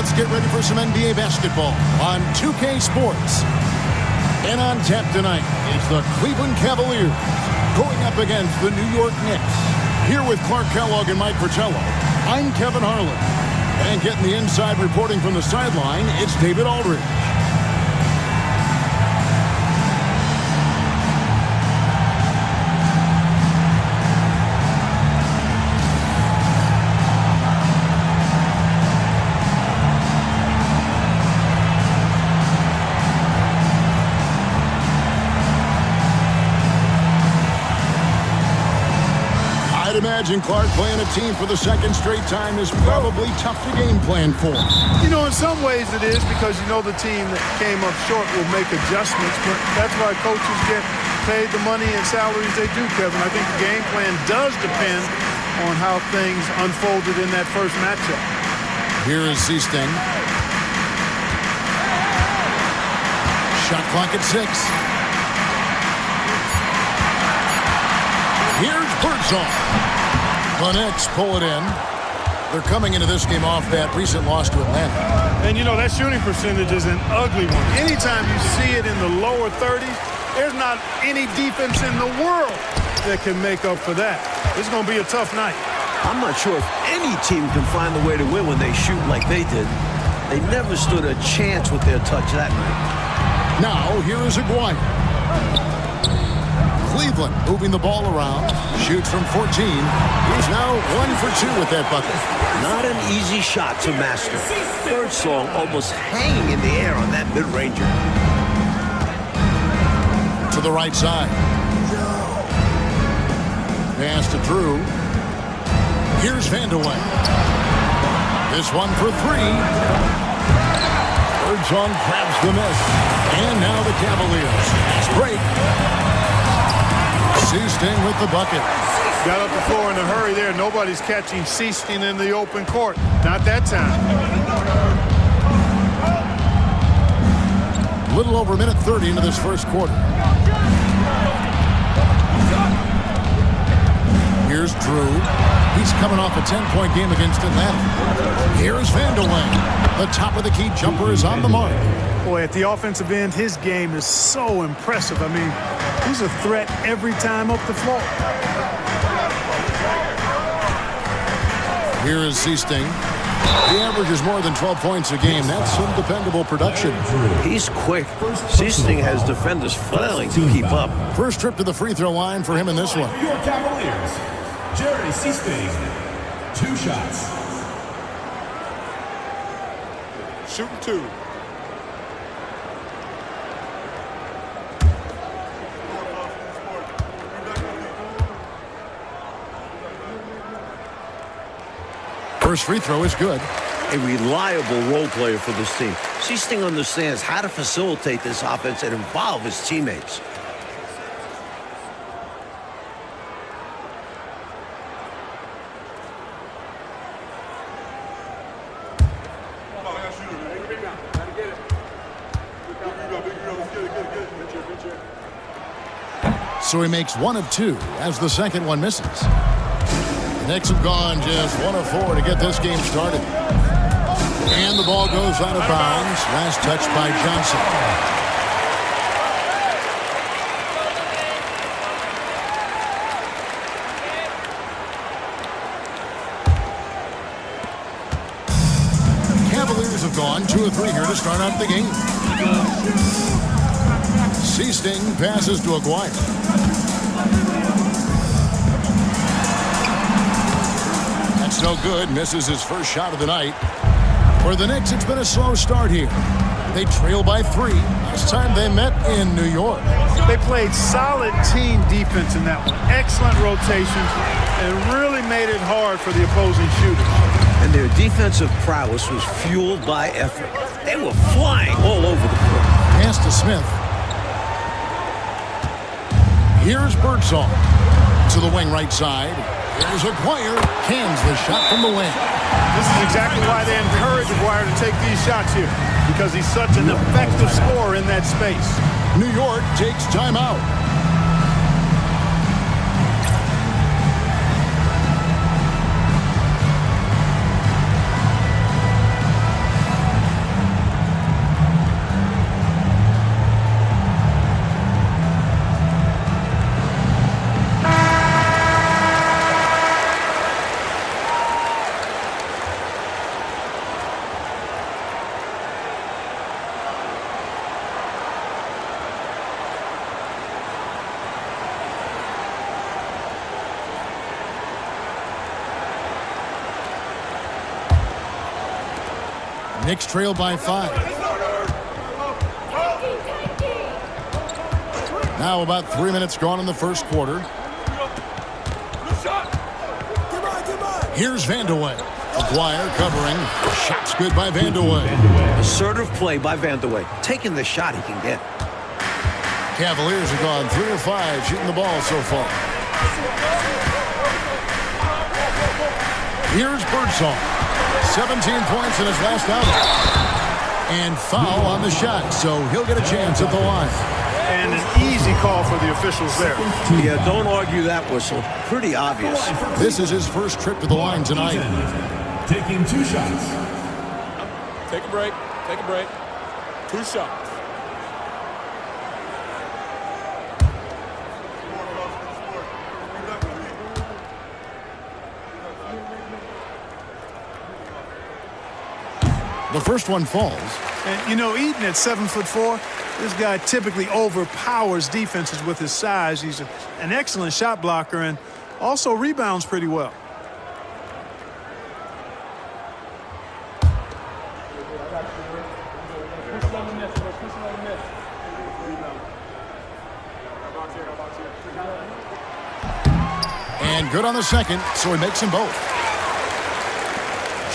let's get ready for some NBA basketball on 2K Sports. And on tap tonight is the Cleveland Cavaliers going up against the New York Knicks. Here with Clark Kellogg and Mike Fratello, I'm Kevin Harlan. And getting the inside reporting from the sideline, it's David Aldridge. I'd imagine Clark playing a team for the second straight time is probably tough to game plan for. You know, in some ways it is, because you know the team that came up short will make adjustments, but that's why coaches get paid the money and salaries they do, Kevin. I think the game plan does depend on how things unfolded in that first matchup. Here is Seasting. Shot clock at 6. Here's Birdsong. The Knicks pull it in. They're coming into this game off that recent loss to Atlanta. And, you know, that shooting percentage is an ugly one. Anytime you see it in the lower 30s, there's not any defense in the world that can make up for that. It's going to be a tough night. I'm not sure if any team can find a way to win when they shoot like they did. They never stood a chance with their touch that night. Now, here is Aguirre. Cleveland moving the ball around. Shoots from 14. He's now 1 for 2 with that bucket. Not an easy shot to master. Birdsong almost hanging in the air on that mid-ranger. To the right side. Pass to Drew. Here's Vandeweghe. This one for 3. Birdsong grabs the miss. And now the Cavaliers. Fast break. Seasting with the bucket. Got up the floor in a hurry there. Nobody's catching Seasting in the open court. Not that time. A little over a minute 30 into this first quarter. Here's Drew. He's coming off a 10-point game against Atlanta. Here's Vandeweghe. The top of the key jumper is on the mark. Boy, at the offensive end, his game is so impressive. I mean, he's a threat every time up the floor. Here is Seasting. He averages more than 12 points a game. That's some dependable production. He's quick. Seasting has defenders flailing to keep up. First trip to the free throw line for him in this one. Your Cavaliers, Jerry Seasting, 2 shots. Shooting 2. First free throw is good. A reliable role player for this team. Seasting understands how to facilitate this offense and involve his teammates. So he makes 1 of 2 as the second one misses. The Knicks have gone just 1 of 4 to get this game started. And the ball goes out of bounds. Last touch by Johnson. Cavaliers have gone 2 of 3 here to start out the game. Seasting passes to Aguirre. No good. Misses his first shot of the night. For the Knicks, it's been a slow start here. They trail by 3. Last time they met in New York. They played solid team defense in that one. Excellent rotations and really made it hard for the opposing shooters. And their defensive prowess was fueled by effort. They were flying all over the court. Pass to Smith. Here's Birdsong to the wing right side. Here's Aguirre. Cans the shot from the wing. This is exactly why they encourage Aguirre to take these shots here, because he's such an effective scorer in that space. New York takes timeout. Knicks trail by 5. Now about 3 minutes gone in the first quarter. Here's Vandeweghe. Aguirre covering. Shot's good by Vandeweghe. Assertive play by Vandeweghe. Taking the shot he can get. Cavaliers have gone 3 of 5 shooting the ball so far. Here's Birdsall. 17 points in his last outing. And foul on the shot, so he'll get a chance at the line. And an easy call for the officials there. Yeah, don't argue that whistle. Pretty obvious. This is his first trip to the line tonight. Taking 2 shots. Take a break. Take a break. 2 shots. The first one falls. And, you know, Eaton at 7'4", this guy typically overpowers defenses with his size. He's an excellent shot blocker and also rebounds pretty well. And good on the second, so he makes them both.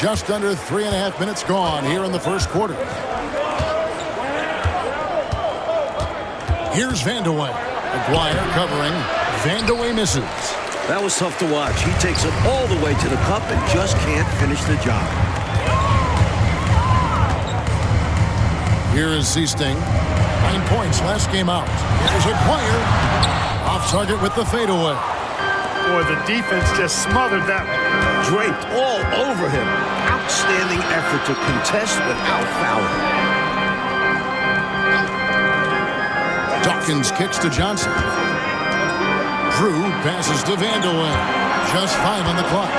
Just under 3.5 minutes gone here in the first quarter. Here's Vandeweghe. Aguirre covering. Vandeweghe misses. That was tough to watch. He takes it all the way to the cup and just can't finish the job. Here is Seasting. 9 points last game out. Here's Aguirre. Off target with the fadeaway. Boy, the defense just smothered that one. Draped all over him. Outstanding effort to contest without fouling. Dawkins kicks to Johnson. Drew passes to Vandeweghe. Just 5 on the clock.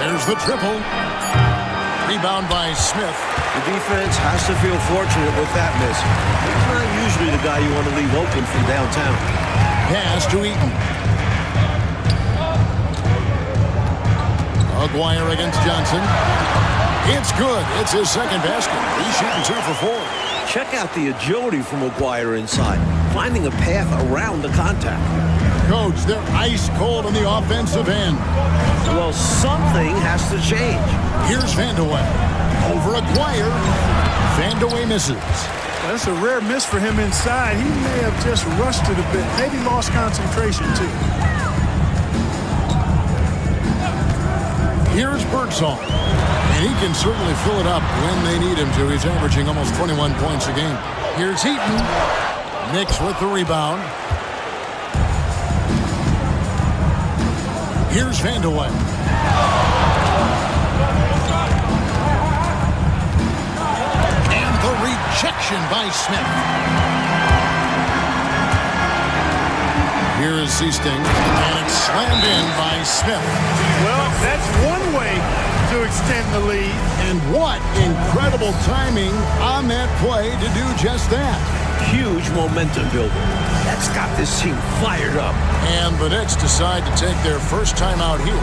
There's the triple. Rebound by Smith. The defense has to feel fortunate with that miss. He's not usually the guy you want to leave open from downtown. Pass to Eaton. Aguirre against Johnson. It's good. It's his second basket. He's shooting 2 for 4. Check out the agility from Aguirre inside, finding a path around the contact. Coach, they're ice cold on the offensive end. Well, something has to change. Here's Vandeweghe. Over Aguirre. Vandeweghe misses. That's a rare miss for him inside. He may have just rushed it a bit. Maybe lost concentration, too. Here's Birdsall. And he can certainly fill it up when they need him to. He's averaging almost 21 points a game. Here's Eaton. Knicks with the rebound. Here's Vandeweghe. And the rejection by Smith. Here is Seasting. And it's slammed in by Smith. Well, that's one way to extend the lead. And what incredible timing on that play to do just that. Huge momentum builder. That's got this team fired up. And the Knicks decide to take their first time out here.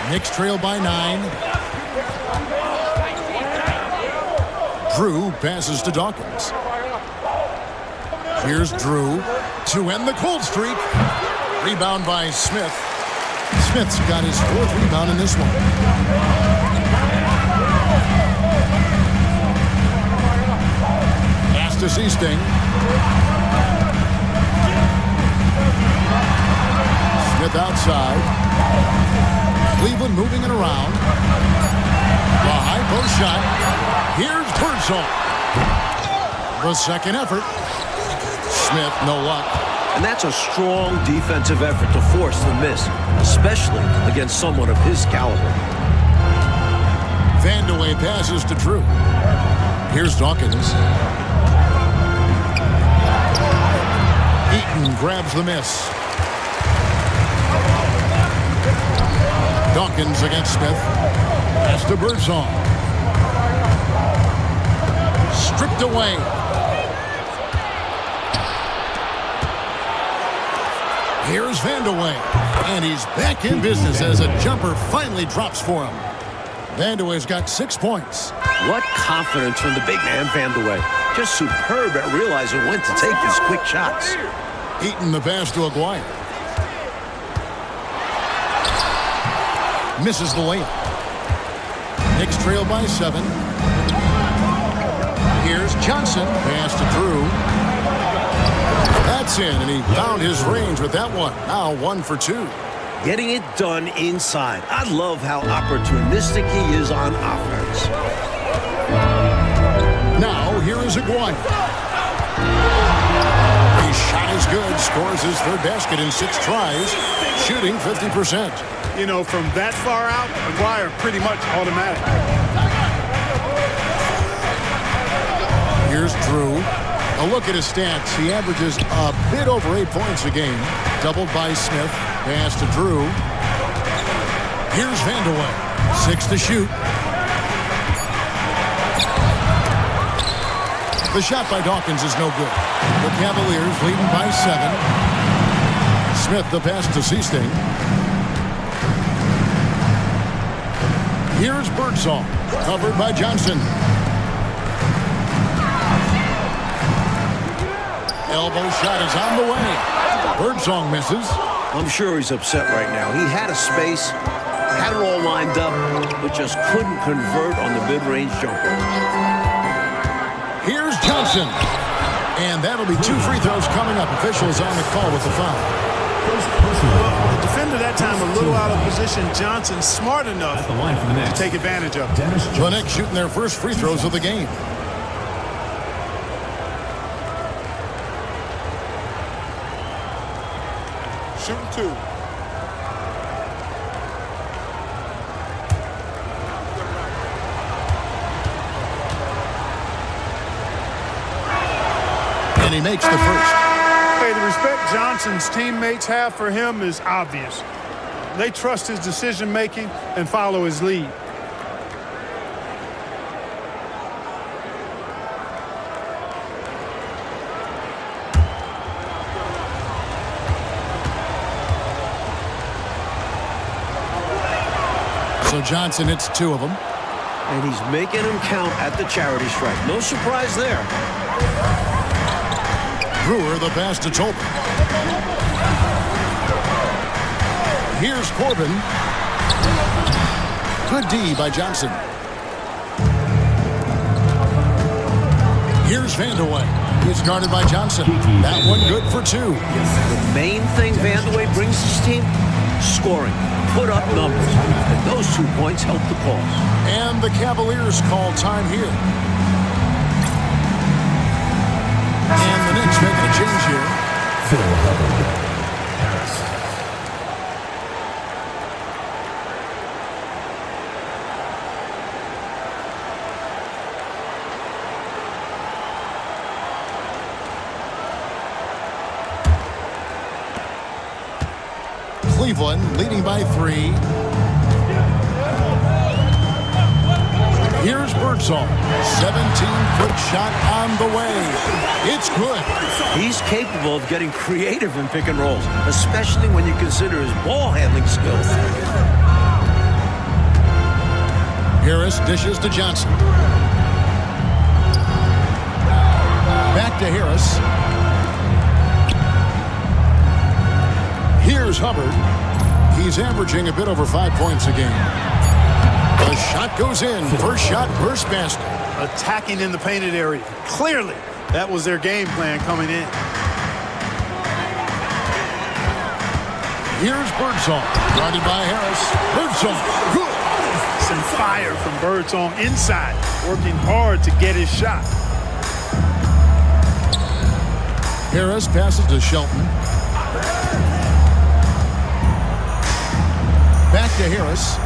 Knicks trail by 9. Drew passes to Dawkins. Here's Drew to end the cold streak. Rebound by Smith. Smith's got his 4th rebound in this one. Pass to Seasting. Smith outside. Cleveland moving it around. The high post shot. Here's Birdsall. The second effort. Smith, no luck. And that's a strong defensive effort to force the miss, especially against someone of his caliber. Vandeweghe passes to Drew. Here's Dawkins. grabs the miss. Dawkins against Smith. Pass to Birdsong. Stripped away. Here's Vandeweghe. And he's back in business as a jumper finally drops for him. Vandeweghe's got 6 points. What confidence from the big man, Vandeweghe. Just superb at realizing when to take these quick shots. Eaton the pass to Aguirre. Misses the layup. Knicks trail by 7. Here's Johnson. Pass to Drew. That's in, and he found his range with that one. Now 1 for 2. Getting it done inside. I love how opportunistic he is on offense. Now, here is Aguirre. His shot is good. Scores his third basket in 6 tries. Shooting 50%. You know, from that far out, Aguirre pretty much automatic. Here's Drew. A look at his stats. He averages a bit over 8 points a game. Doubled by Smith. Pass to Drew. Here's Vandeweghe. 6 to shoot. The shot by Dawkins is no good. The Cavaliers leading by 7. Smith the pass to Seasting. Here's Birdsong. Covered by Johnson. Elbow shot is on the way. Birdsong misses. I'm sure he's upset right now. He had a space, had it all lined up, but just couldn't convert on the mid-range jumper. Here's Johnson. And that'll be 2 free throws coming up. Officials on the call with the foul. Well, the defender that time a little out of position. Johnson smart enough At the line for the to Knicks. take advantage of it. Dennis The Johnson. Knicks shooting their first free throws of the game. Shooting 2. And he makes the first. Hey, the respect Johnson's teammates have for him is obvious. They trust his decision-making and follow his lead. So Johnson hits 2 of them. And he's making them count at the charity stripe. No surprise there. Brewer the pass to Tolbert. Here's Corbin. Good D by Johnson. Here's Vandeweghe. He's guarded by Johnson. That one good for 2. The main thing Vandeweghe brings his team, scoring. Put up numbers. And those 2 points help the cause. And the Cavaliers call time here. And the Knicks making a change here. Phil Hubbard. Harris. Cleveland leading by 3. Here's Birdsong. 17-foot shot on the way. It's good. He's capable of getting creative in pick and rolls, especially when you consider his ball handling skills. Harris dishes to Johnson. Back to Harris. Here's Hubbard. He's averaging a bit over 5 points a game. The shot goes in. First shot, first basket. Attacking in the painted area. Clearly, that was their game plan coming in. Here's Birdsong. Guarded by Harris. Birdsong. Good. Some fire from Birdsong inside. Working hard to get his shot. Harris passes to Shelton. Back to Harris.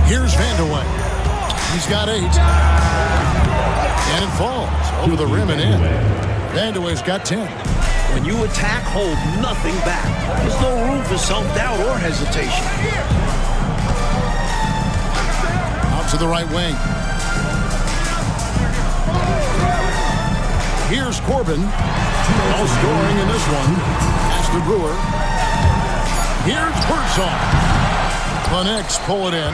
Here's Vandeweghe. He's got 8. And it falls over the rim and in. Vandeweghe's got 10. When you attack, hold nothing back. There's no room for self-doubt or hesitation. Out to the right wing. Here's Corbin. No scoring in this one. That's the Brewer. Here's Birdsong. The Knicks pull it in.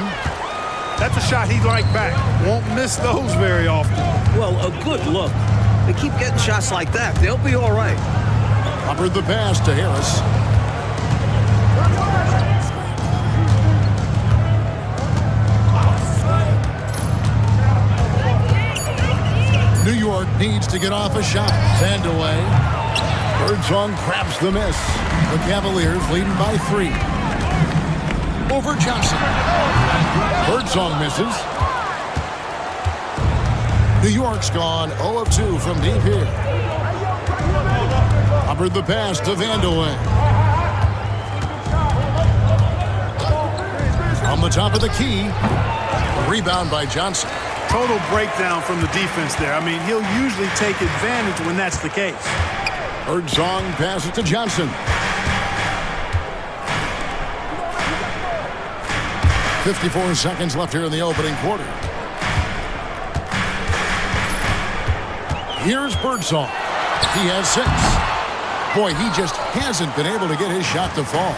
That's a shot he'd like back. Won't miss those very often. Well, a good look. They keep getting shots like that. They'll be all right. Hubbard the pass to Harris. New York needs to get off a shot. Vandeweghe. Birdsong grabs the miss. The Cavaliers leading by 3. Over Johnson. Birdsong misses. New York's gone 0 of 2 from deep here. Hubbard the pass to Vandeweghe. On the top of the key. Rebound by Johnson. Total breakdown from the defense there. I mean, he'll usually take advantage when that's the case. Birdsong passes to Johnson. 54 seconds left here in the opening quarter. Here's Birdsong. He has 6. Boy, he just hasn't been able to get his shot to fall.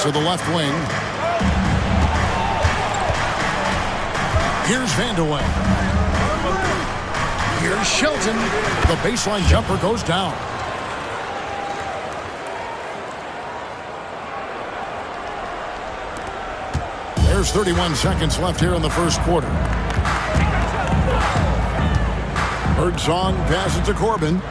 To the left wing. Here's Vandeweghe. Here's Shelton. The baseline jumper goes down. There's 31 seconds left here in the first quarter. Birdsong passes to Corbin.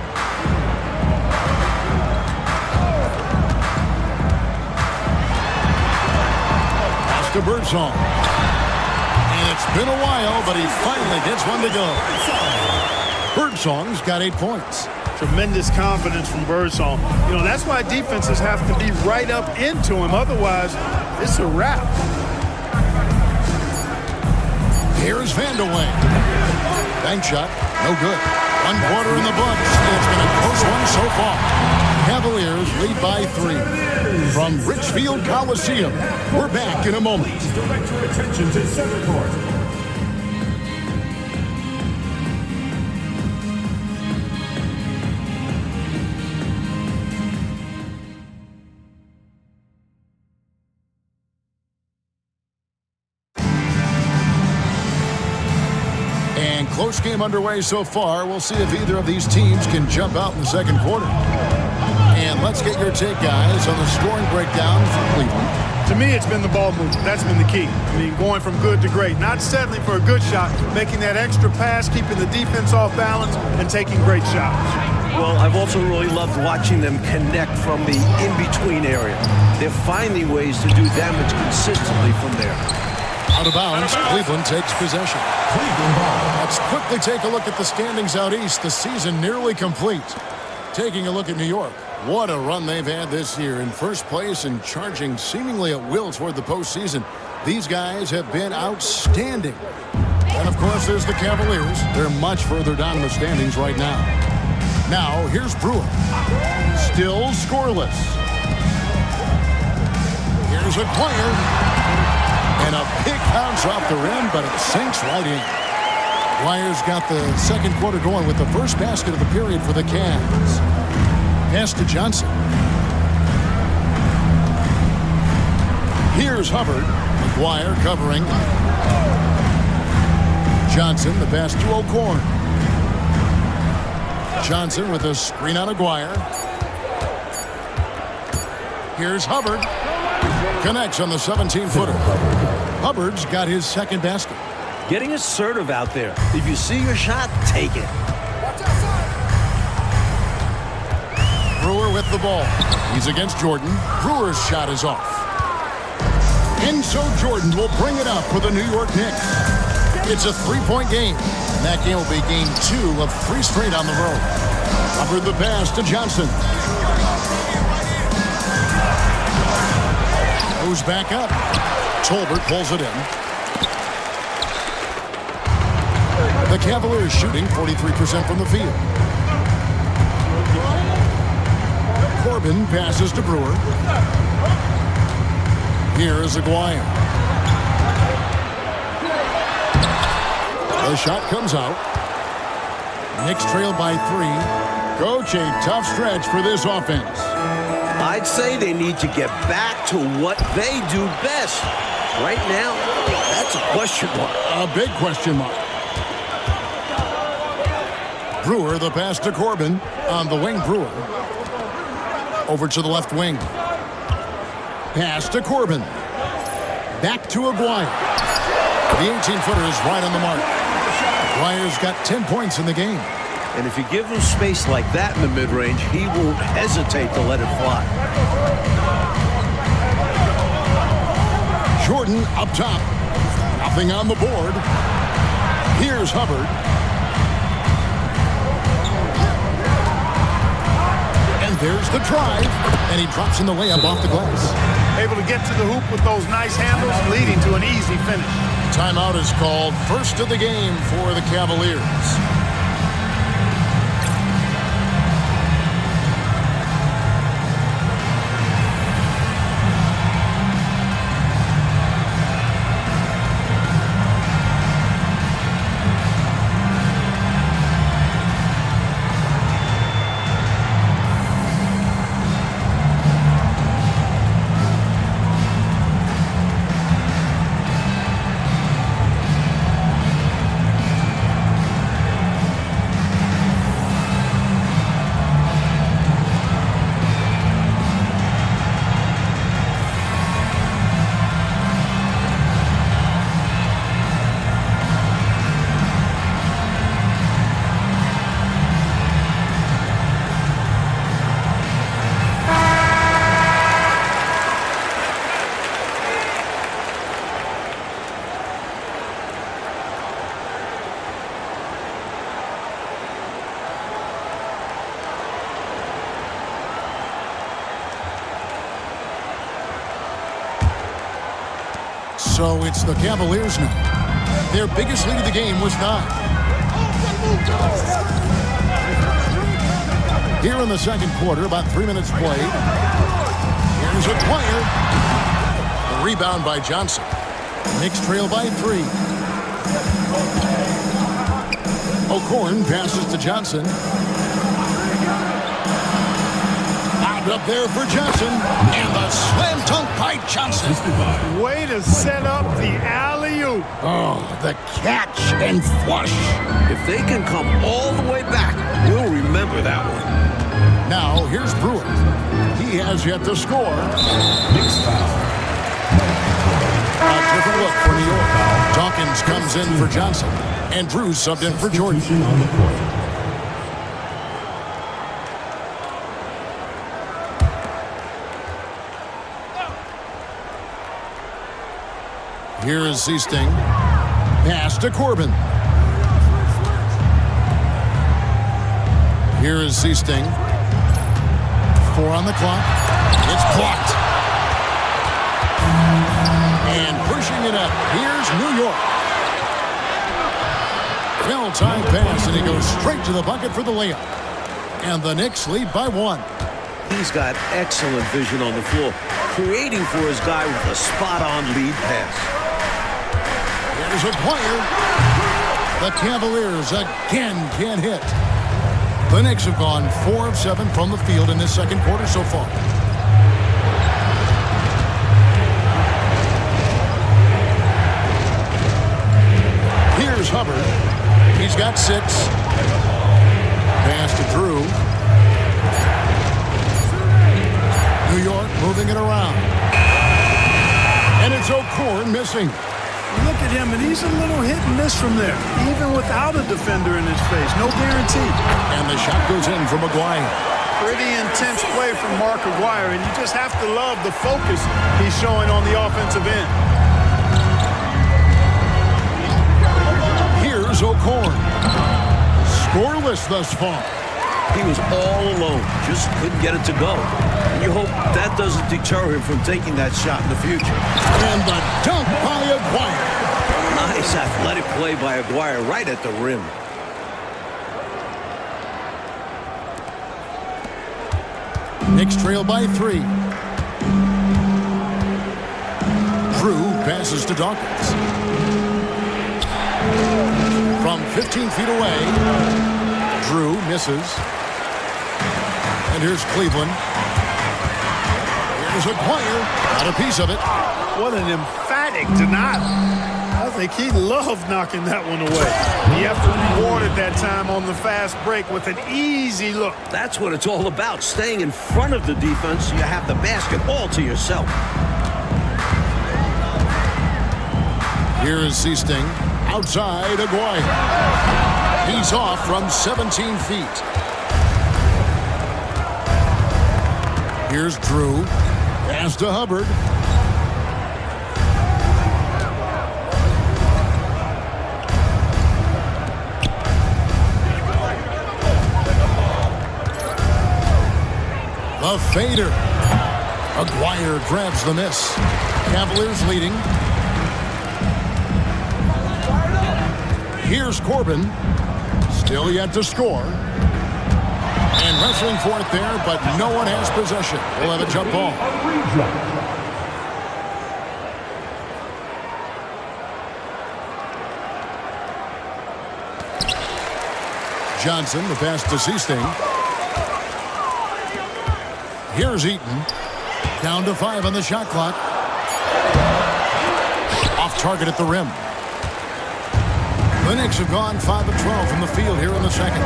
Pass to Birdsong. And it's been a while, but he finally gets one to go. Birdsong's got 8 points. Tremendous confidence from Birdsong. You know, that's why defenses have to be right up into him. Otherwise, it's a wrap. Here's Vandeweghe. Bank shot, no good. 1 quarter in the books. It's been a close one so far. Cavaliers lead by 3. From Richfield Coliseum, we're back in a moment. Direct your attention to center court. Close game underway so far. We'll see if either of these teams can jump out in the second quarter. And let's get your take, guys, on the scoring breakdown for Cleveland. To me, it's been the ball movement. That's been the key. I mean, going from good to great. Not settling for a good shot, making that extra pass, keeping the defense off balance, and taking great shots. Well, I've also really loved watching them connect from the in-between area. They're finding ways to do damage consistently from there. Out of bounds, Cleveland takes possession. Cleveland ball. Let's quickly take a look at the standings out east. The season nearly complete. Taking a look at New York. What a run they've had this year. In first place and charging seemingly at will toward the postseason. These guys have been outstanding. And, of course, there's the Cavaliers. They're much further down in the standings right now. Now, here's Brewer. Still scoreless. Here's a player. And a big bounce off the rim, but it sinks right in. Dwyer's got the second quarter going with the first basket of the period for the Cavs. Pass to Johnson. Here's Hubbard. McGuire covering. Johnson, the pass to O'Corn. Johnson with a screen on McGuire. Here's Hubbard. Connects on the 17-footer. Hubbard's got his second basket. Getting assertive out there. If you see your shot, take it. Brewer with the ball. He's against Jordan. Brewer's shot is off. And so Jordan will bring it up for the New York Knicks. It's a 3-point game. And that game will be game 2 of 3 straight on the road. Hubbard the pass to Johnson. Goes back up. Tolbert pulls it in. The Cavaliers shooting 43% from the field. Corbin passes to Brewer. Here is Aguirre. The shot comes out. Knicks trail by 3. Coach, a tough stretch for this offense. I'd say they need to get back to what they do best. Right now, that's a question mark. A big question mark. Brewer, the pass to Corbin. On the wing, Brewer. Over to the left wing. Pass to Corbin. Back to Aguirre. The 18-footer is right on the mark. Aguirre's got 10 points in the game. And if you give him space like that in the mid-range, he won't hesitate to let it fly. Jordan up top. Nothing on the board. Here's Hubbard. And there's the drive. And he drops in the layup off the glass. Able to get to the hoop with those nice handles, leading to an easy finish. Timeout is called. First of the game for the Cavaliers. So it's the Cavaliers now. Their biggest lead of the game was 9. Here in the second quarter, about 3 minutes played. Here's Aguirre. A rebound by Johnson. Knicks trail by 3. O'Corn passes to Johnson. Up there for Johnson, and the slam dunk by Johnson. Way to set up the alley-oop. Oh, the catch and flush. If they can come all the way back, we'll remember that one. Now, here's Brewer. He has yet to score. Knicks foul. A different look for New York. Dawkins comes in for Johnson, and Drew subbed in for Jordan. On the court. Here is Seasting. Pass to Corbin. Here is Seasting. 4 on the clock. It's blocked. And pushing it up. Here's New York. Well-timed pass, and he goes straight to the bucket for the layup. And the Knicks lead by 1. He's got excellent vision on the floor, creating for his guy with a spot-on lead pass. There's Aguirre. The Cavaliers again can't hit. The Knicks have gone 4 of 7 from the field in this second quarter so far. Here's Hubbard. He's got 6. Pass to Drew. New York moving it around. And it's O'Corn missing. Look at him, and he's a little hit and miss from there, even without a defender in his face. No guarantee. And the shot goes in from Aguirre. Pretty intense play from Mark Aguirre, and you just have to love the focus he's showing on the offensive end. Here's O'Corn. Scoreless thus far. He was all alone, just couldn't get it to go. And you hope that doesn't deter him from taking that shot in the future. And the dunk by Aguirre. Nice athletic play by Aguirre right at the rim. Knicks trail by 3. Drew passes to Dawkins. From 15 feet away, Drew misses. And here's Cleveland. Here's Aguirre. Got a piece of it. What an emphatic denial. I think he loved knocking that one away. The effort rewarded that time on the fast break with an easy look. That's what it's all about, staying in front of the defense so you have the basket all to yourself. Here is Seasting. Outside, Aguirre. He's off from 17 feet. Here's Drew. Pass to Hubbard. The fader. Aguirre grabs the miss. Cavaliers leading. Here's Corbin. Still yet to score. And wrestling for it there, but no one has possession. We'll have a jump ball. Johnson, the pass to Seasting. Here's Eaton. Down to 5 on the shot clock. Off target at the rim. The Knicks have gone 5 of 12 from the field here in the second.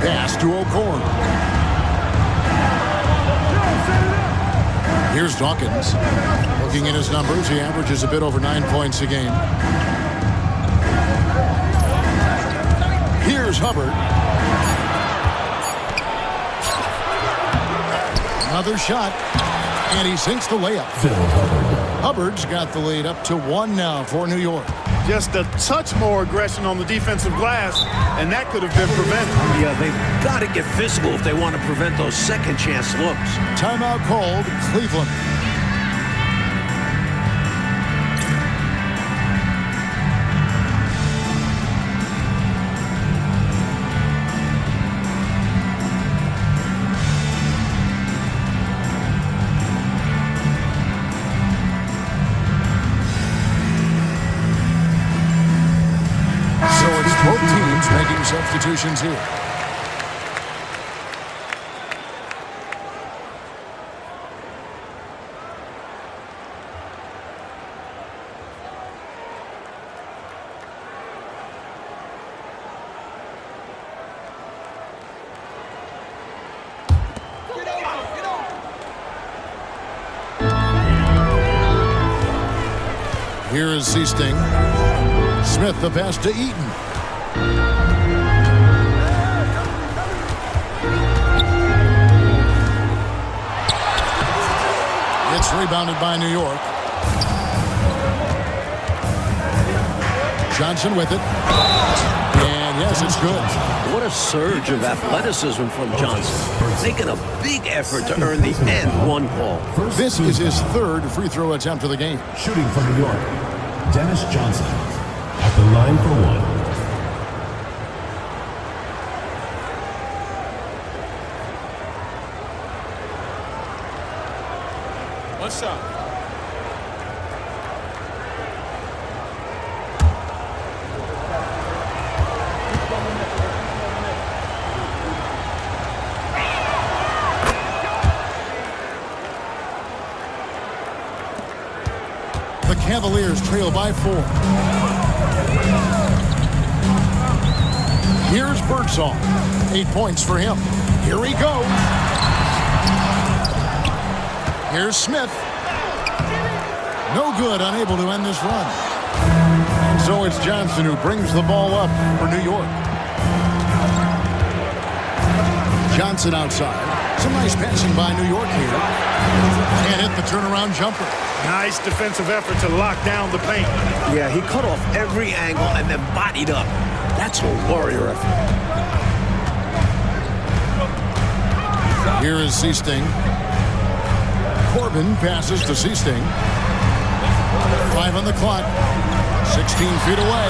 Pass to O'Corn. Here's Dawkins. Looking at his numbers, he averages a bit over 9 points a game. Here's Hubbard. Another shot, and he sinks the layup. Hubbard's got the lead up to 1 now for New York. Just a touch more aggression on the defensive glass, and that could have been prevented. Yeah, they've got to get physical if they want to prevent those second chance looks. Timeout called, Cleveland. Both teams making substitutions here. Here is Seasting. Smith the pass to Eaton. It's rebounded by New York. Johnson with it. And yes, it's good. What a surge of athleticism from Johnson. Making a big effort to earn the and one call. This is his 3rd free throw attempt of the game. Shooting from New York, Dennis Johnson at the line for 1. One shot. The Cavaliers trail by 4. Here's Birdsall. 8 points for him. Here he goes. Here's Smith. No good, unable to end this run. And so it's Johnson who brings the ball up for New York. Johnson outside. Some nice passing by New York here. Can't hit the turnaround jumper. Nice defensive effort to lock down the paint. Yeah, he cut off every angle and then bodied up. That's a warrior effort. Here is Seasting. Corbin passes to Seasting. 5 on the clock. 16 feet away.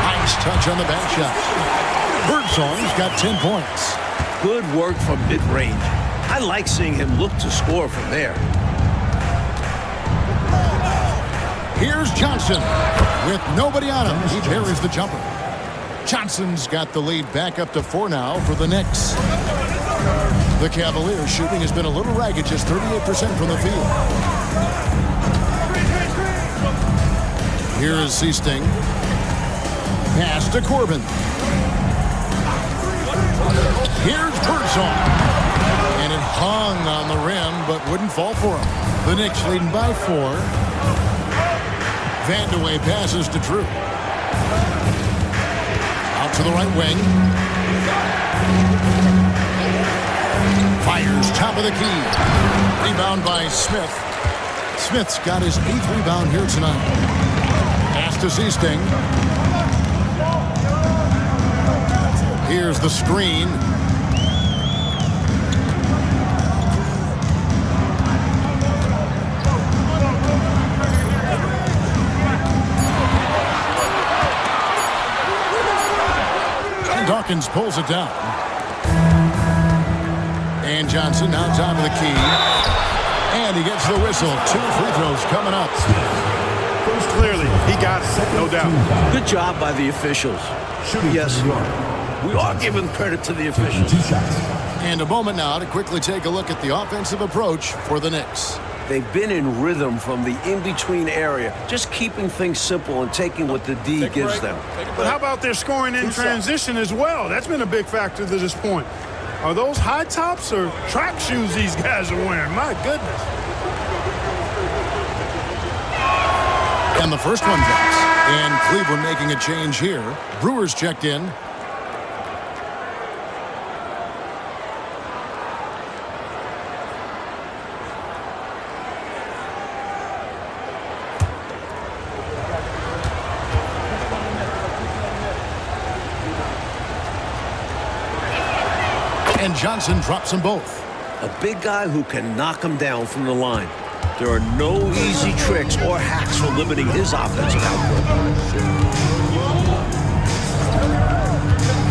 Nice touch on the back shot. Birdsong's got 10 points. Good work from mid-range. I like seeing him look to score from there. Here's Johnson with nobody on him. He parries the jumper. Johnson's got the lead back up to 4 now for the Knicks. The Cavaliers shooting has been a little ragged, just 38% from the field. Here is Seasting. Pass to Corbin. Here's Birdsong. And it hung on the rim, but wouldn't fall for him. The Knicks leading by 4. Vandeweghe passes to Drew. Out to the right wing. Fires top of the key. Rebound by Smith. Smith's got his 8th rebound here tonight. Pass to Seasting. Here's the screen. Dawkins pulls it down. And Johnson now top of the key. And he gets the whistle. 2 free throws coming up. Clearly, he got it, no doubt. Good job by the officials. Yes, we are giving credit to the officials. And a moment now to quickly take a look at the offensive approach for the Knicks. They've been in rhythm from the in-between area, just keeping things simple and taking what the D gives them. But how about their scoring in transition as well? That's been a big factor to this point. Are those high tops or track shoes these guys are wearing? My goodness. And the first one drops. And Cleveland making a change here. Brewers checked in. And Johnson drops them both. A big guy who can knock them down from the line. There are no easy tricks or hacks for limiting his offensive output.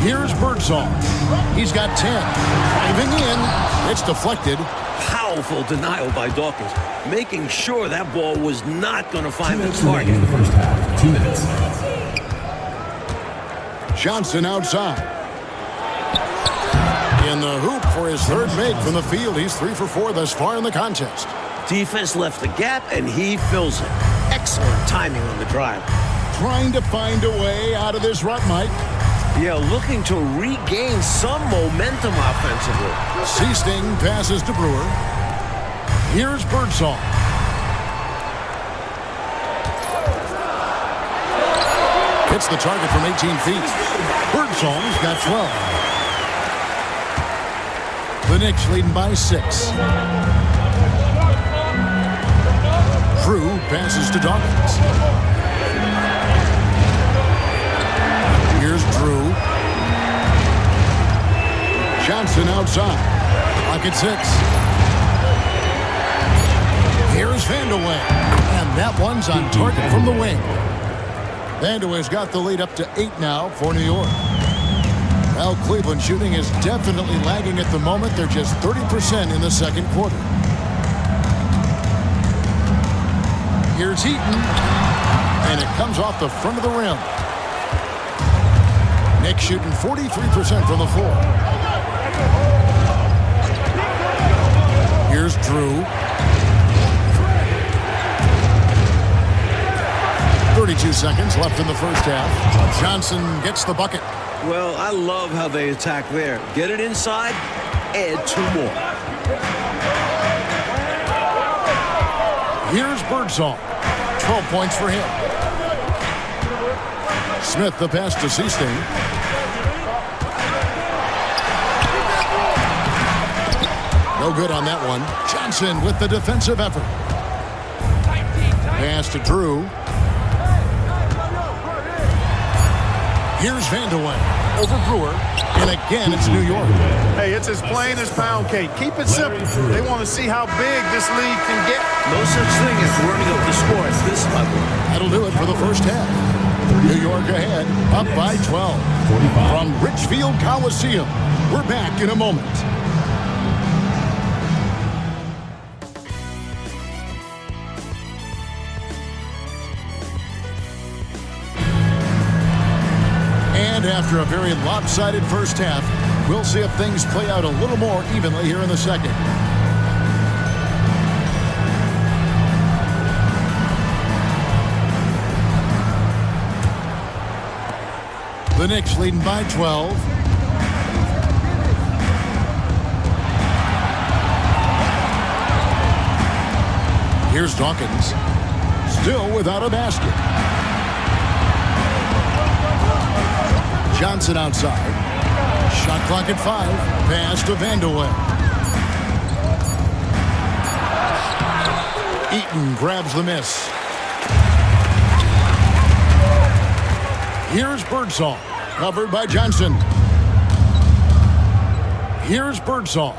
Here's Birdsong. He's got 10. Driving in. It's deflected. Powerful denial by Dawkins, making sure that ball was not going to find the target. In the first half, 2 minutes. Johnson outside. In the hoop for his 3rd make from the field. He's 3 for 4 thus far in the contest. Defense left the gap, and he fills it. Excellent timing on the drive. Trying to find a way out of this rut, Mike. Yeah, looking to regain some momentum offensively. Seasting passes to Brewer. Here's Birdsong. Hits the target from 18 feet. Birdsong's got 12. The Knicks leading by 6. Drew passes to Dawkins. Here's Drew. Johnson outside. Clock at 6. Here's Vandeweghe. And that one's on target from the wing. Vandeweghe's got the lead up to 8 now for New York. Well, Cleveland shooting is definitely lagging at the moment. They're just 30% in the second quarter. Here's Heaton. And it comes off the front of the rim. Knicks shooting 43% from the floor. Here's Drew. 32 seconds left in the first half. Johnson gets the bucket. Well, I love how they attack there. Get it inside, add 2 more. Here's Birdsong. 12 points for him. Smith the pass to Seasting. No good on that one. Johnson with the defensive effort. Pass to Drew. Here's Vandeweghe over Brewer. And again, it's New York. Hey, it's as plain as pound cake. Keep it simple. They want to see how big this league can get. No such thing as running up the score at this level. That'll do it for the first half. New York ahead, up by 12. From Richfield Coliseum, we're back in a moment. after a very lopsided first half, we'll see if things play out a little more evenly here in the second. The Knicks leading by 12. Here's Dawkins. Still without a basket. Johnson outside. Shot clock at 5. Pass to Vandeweghe. Eaton grabs the miss. Here's Birdsall. Covered by Johnson. Here's Birdsall.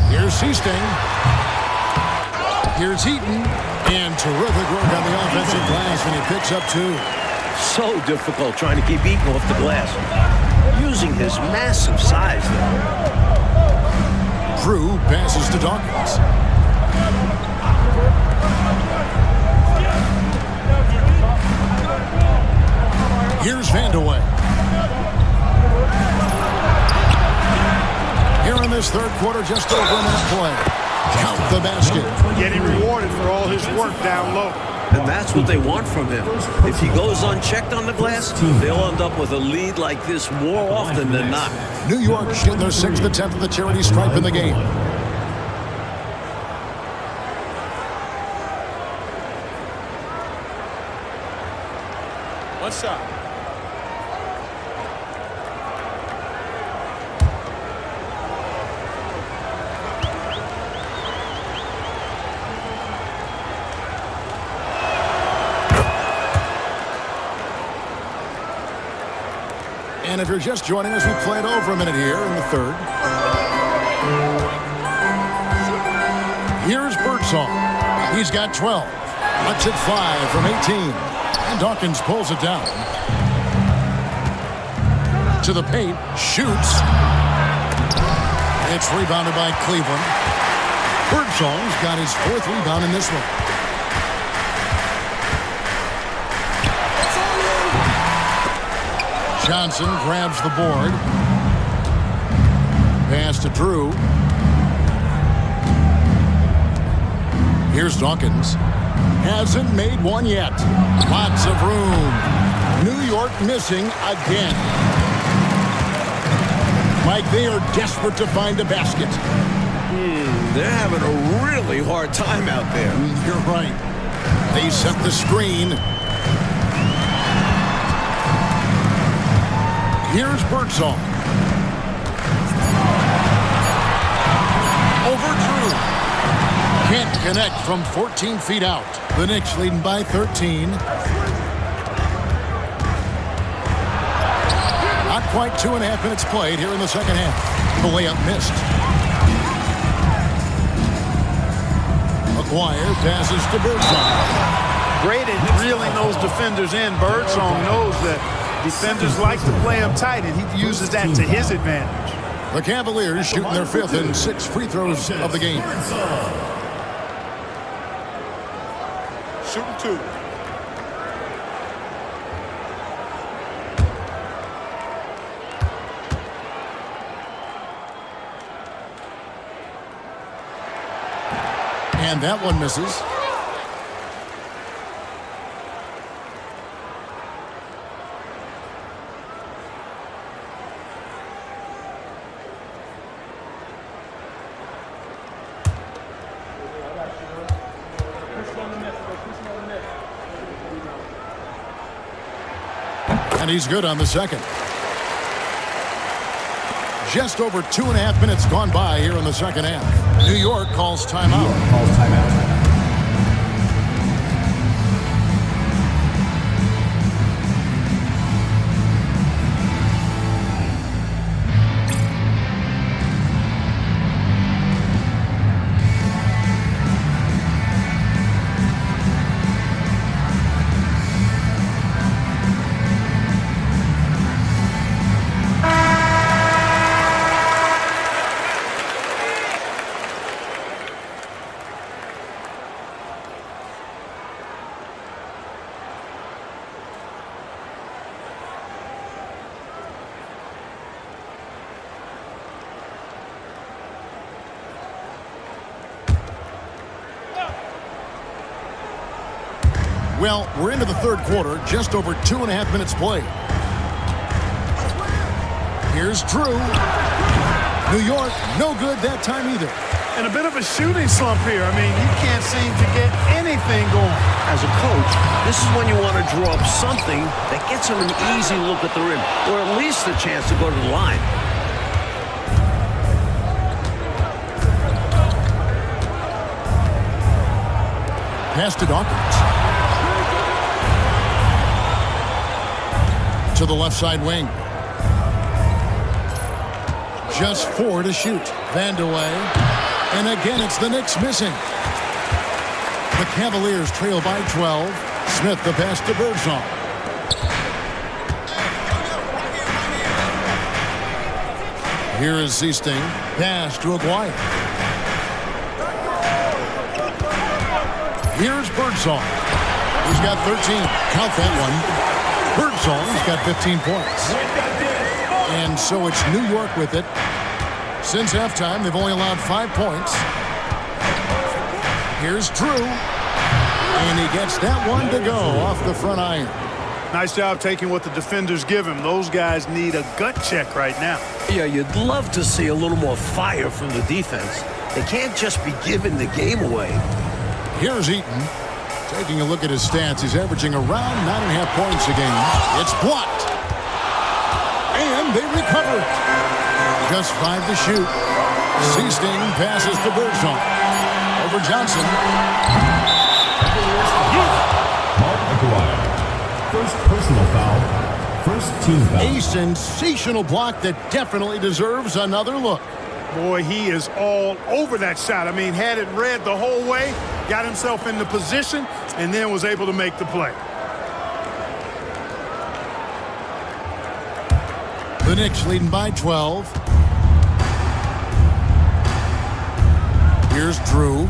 Here's Seasting. Here's Eaton. And terrific work on the offensive glass, and he picks up 2. So difficult trying to keep Eaton off the glass. Using his massive size there. Drew passes to Dawkins. Here's Vandeweghe. Here in this third quarter, just over a minute play. Count the basket. Getting rewarded for all his work down low. And that's what they want from him. If he goes unchecked on the glass, they'll end up with a lead like this more often than not. New York shooting their 6th attempt at the charity stripe in the game. One shot. And if you're just joining us, we played over a minute here in the third. Here's Birdsall. He's got 12. Lets it fly from 18. And Dawkins pulls it down. To the paint. Shoots. It's rebounded by Cleveland. Birdsall's got his 4th rebound in this one. Johnson grabs the board. Pass to Drew. Here's Dawkins. Hasn't made one yet. Lots of room. New York missing again. Mike, they are desperate to find a basket. They're having a really hard time out there. You're right. They set the screen. Here's Birdsall. Over Drew. Can't connect from 14 feet out. The Knicks leading by 13. Not quite 2.5 minutes played here in the second half. The layup missed. McGuire passes to Birdsall. Great at reeling those defenders in. Birdsall knows that defenders like to play him tight, and he uses that to his advantage. The Cavaliers shooting their 5th and 6th free throws of the game. Shooting 2. And that one misses. And he's good on the second. Just over 2.5 minutes gone by here in the second half. New York calls timeout. Well, we're into the third quarter, just over 2.5 minutes played. Here's Drew. New York, no good that time either. And a bit of a shooting slump here. I mean, he can't seem to get anything going. As a coach, this is when you want to draw up something that gets him an easy look at the rim, or at least a chance to go to the line. Pass to Dawkins. To the left side wing. Just 4 to shoot. Vandeweghe. And again, it's the Knicks missing. The Cavaliers trail by 12. Smith the pass to Birdsong. Here is Seasting. Pass to Aguirre. Here's Birdsong. He's got 13. Count that one. Birdsong's got 15 points. And so it's New York with it. Since halftime, they've only allowed 5 points. Here's Drew. And he gets that one to go off the front iron. Nice job taking what the defenders give him. Those guys need a gut check right now. Yeah, you'd love to see a little more fire from the defense. They can't just be giving the game away. Here's Eaton. Taking a look at his stats, he's averaging around 9.5 points a game. It's blocked. And they recover it. Just 5 to shoot. Seasting passes to Birdsong. Over Johnson. Mark Aguirre. First personal foul. First team foul. A sensational block that definitely deserves another look. Boy, he is all over that shot. I mean, had it read the whole way, got himself in the position, and then was able to make the play. The Knicks leading by 12. Here's Drew.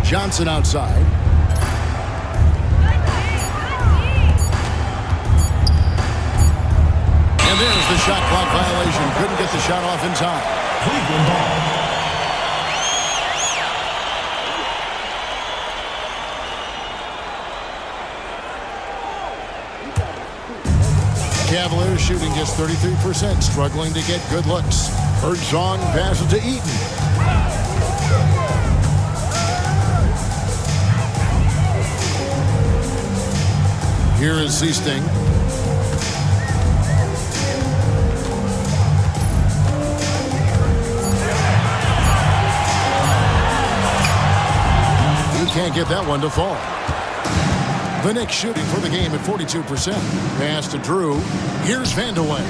Johnson outside. And there's the shot clock violation. Couldn't get the shot off in time. Cleveland ball. Cavaliers shooting just 33%, struggling to get good looks. Birdsong passes to Eaton. Here is Seasting. He can't get that one to fall. The Knicks shooting for the game at 42%. Pass to Drew. Here's Vandeweghe.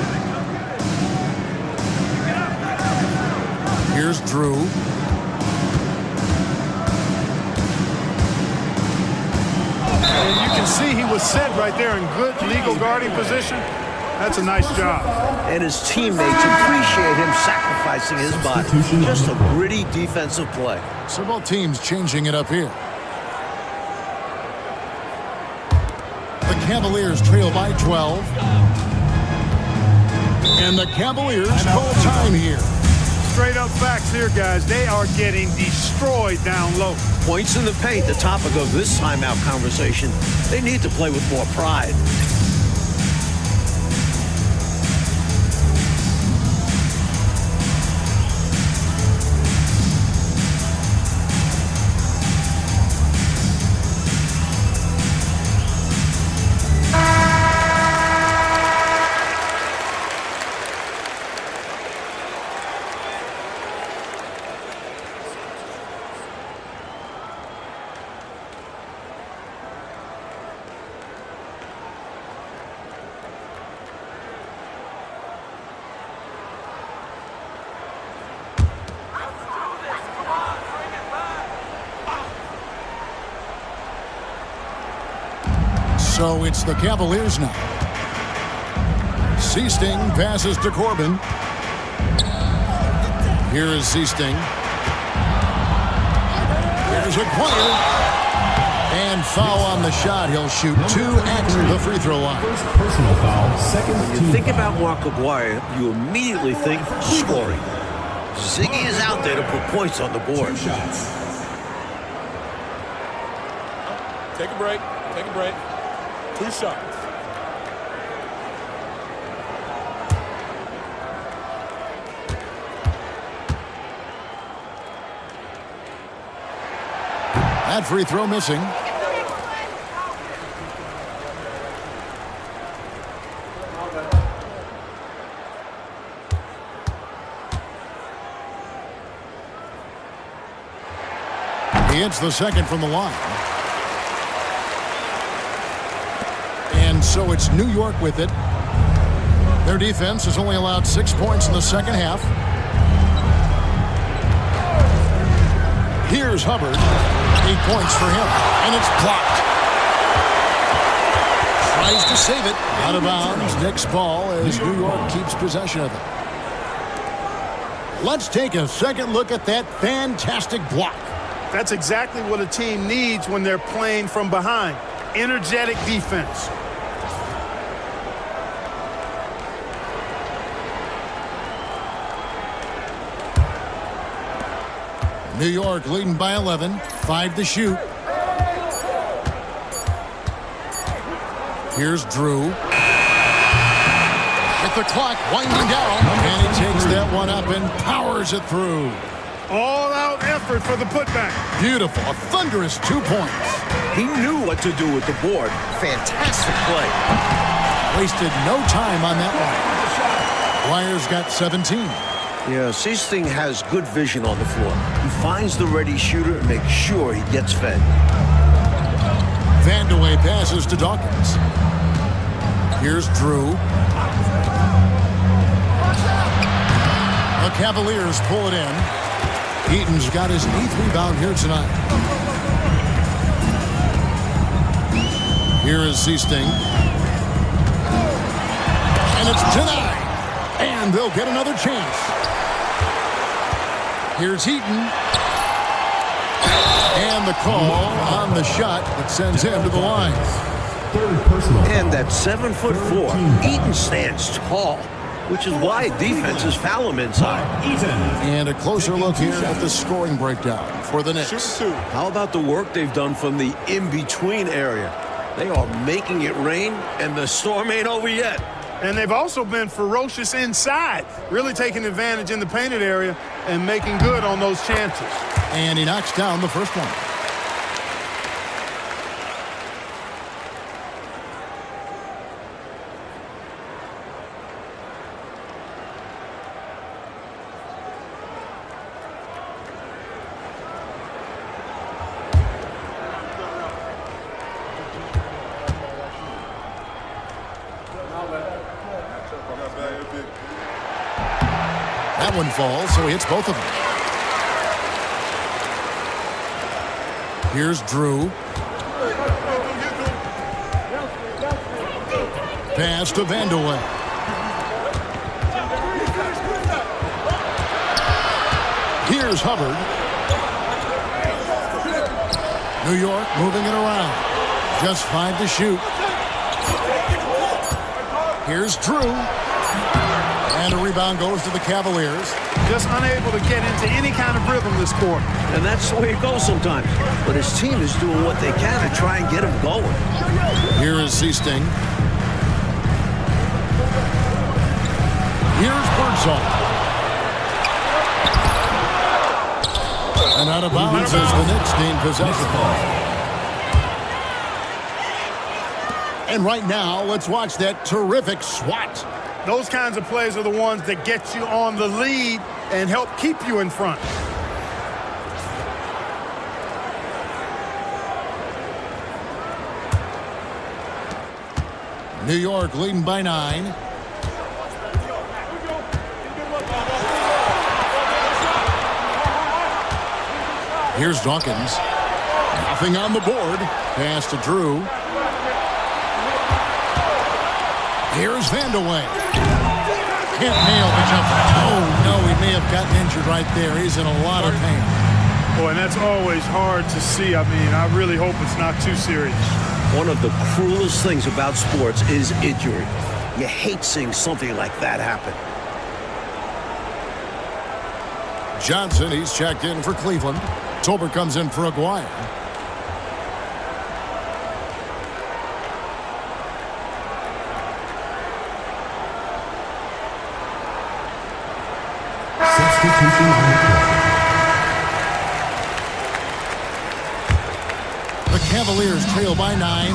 Here's Drew. And you can see he was set right there in good legal guarding position. That's a nice job. And his teammates appreciate him sacrificing his body. Just a gritty defensive play. So both teams changing it up here. The Cavaliers trail by 12. And the Cavaliers call time here. Straight up facts here, guys. They are getting destroyed down low. Points in the paint, the topic of this timeout conversation. They need to play with more pride. So it's the Cavaliers now. Seasting passes to Corbin. Here is Seasting. Here's Aguirre. And foul on the shot. He'll shoot 2 at the free throw line. First personal foul, second When team you think foul. about Mark Aguirre, you immediately think scoring. Ziggy is out there to put points on the board. 2 shots. Take a break. Take a break. 2 shots. That free throw missing. He hits the second from the line. And so it's New York with it. Their defense has only allowed 6 points in the second half. Here's Hubbard. 8 points for him. And it's blocked. Tries to save it. Out of bounds. Knicks ball as New York keeps possession of it. Let's take a second look at that fantastic block. That's exactly what a team needs when they're playing from behind. Energetic defense. New York leading by 11. 5 to shoot. Here's Drew. With the clock winding down. And he takes that one up and powers it through. All-out effort for the putback. Beautiful. A thunderous 2 points. He knew what to do with the board. Fantastic play. Wasted no time on that one. Wires got 17. Yeah, Seasting has good vision on the floor. He finds the ready shooter and makes sure he gets fed. Vandeweghe passes to Dawkins. Here's Drew. The Cavaliers pull it in. Eaton's got his 8th rebound here tonight. Here is Seasting. And it's denied. And they'll get another chance. Here's Eaton. And the call on the shot that sends him to the line. Third personal foul. And that 7'4", Eaton stands tall, which is why defenses foul him inside. Eaton. And a closer look here at the scoring breakdown for the Knicks. Shoot 2. How about the work they've done from the in-between area? They are making it rain, and the storm ain't over yet. And they've also been ferocious inside, really taking advantage in the painted area and making good on those chances. And he knocks down the first one. That one falls, so he hits both of them. Here's Drew. Pass to Vandeweghe. Here's Hubbard. New York moving it around. Just 5 to shoot. Here's Drew. And a rebound goes to the Cavaliers. Just unable to get into any kind of rhythm this quarter. And that's the way it goes sometimes. But his team is doing what they can to try and get him going. Here is Seasting. Here's Birdsall. And out of bounds as the Knicks gain possession. And right now, let's watch that terrific swat. Those kinds of plays are the ones that get you on the lead and help keep you in front. New York leading by 9. Here's Dawkins. Nothing on the board. Pass to Drew. Here's Vandeweghe. Can't nail the jumper. Oh, no, he may have gotten injured right there. He's in a lot of pain. Oh, and that's always hard to see. I mean, I really hope it's not too serious. One of the cruelest things about sports is injury. You hate seeing something like that happen. Johnson, he's checked in for Cleveland. Tolbert comes in for Aguirre. Substitution on the court. The Cavaliers trail by 9.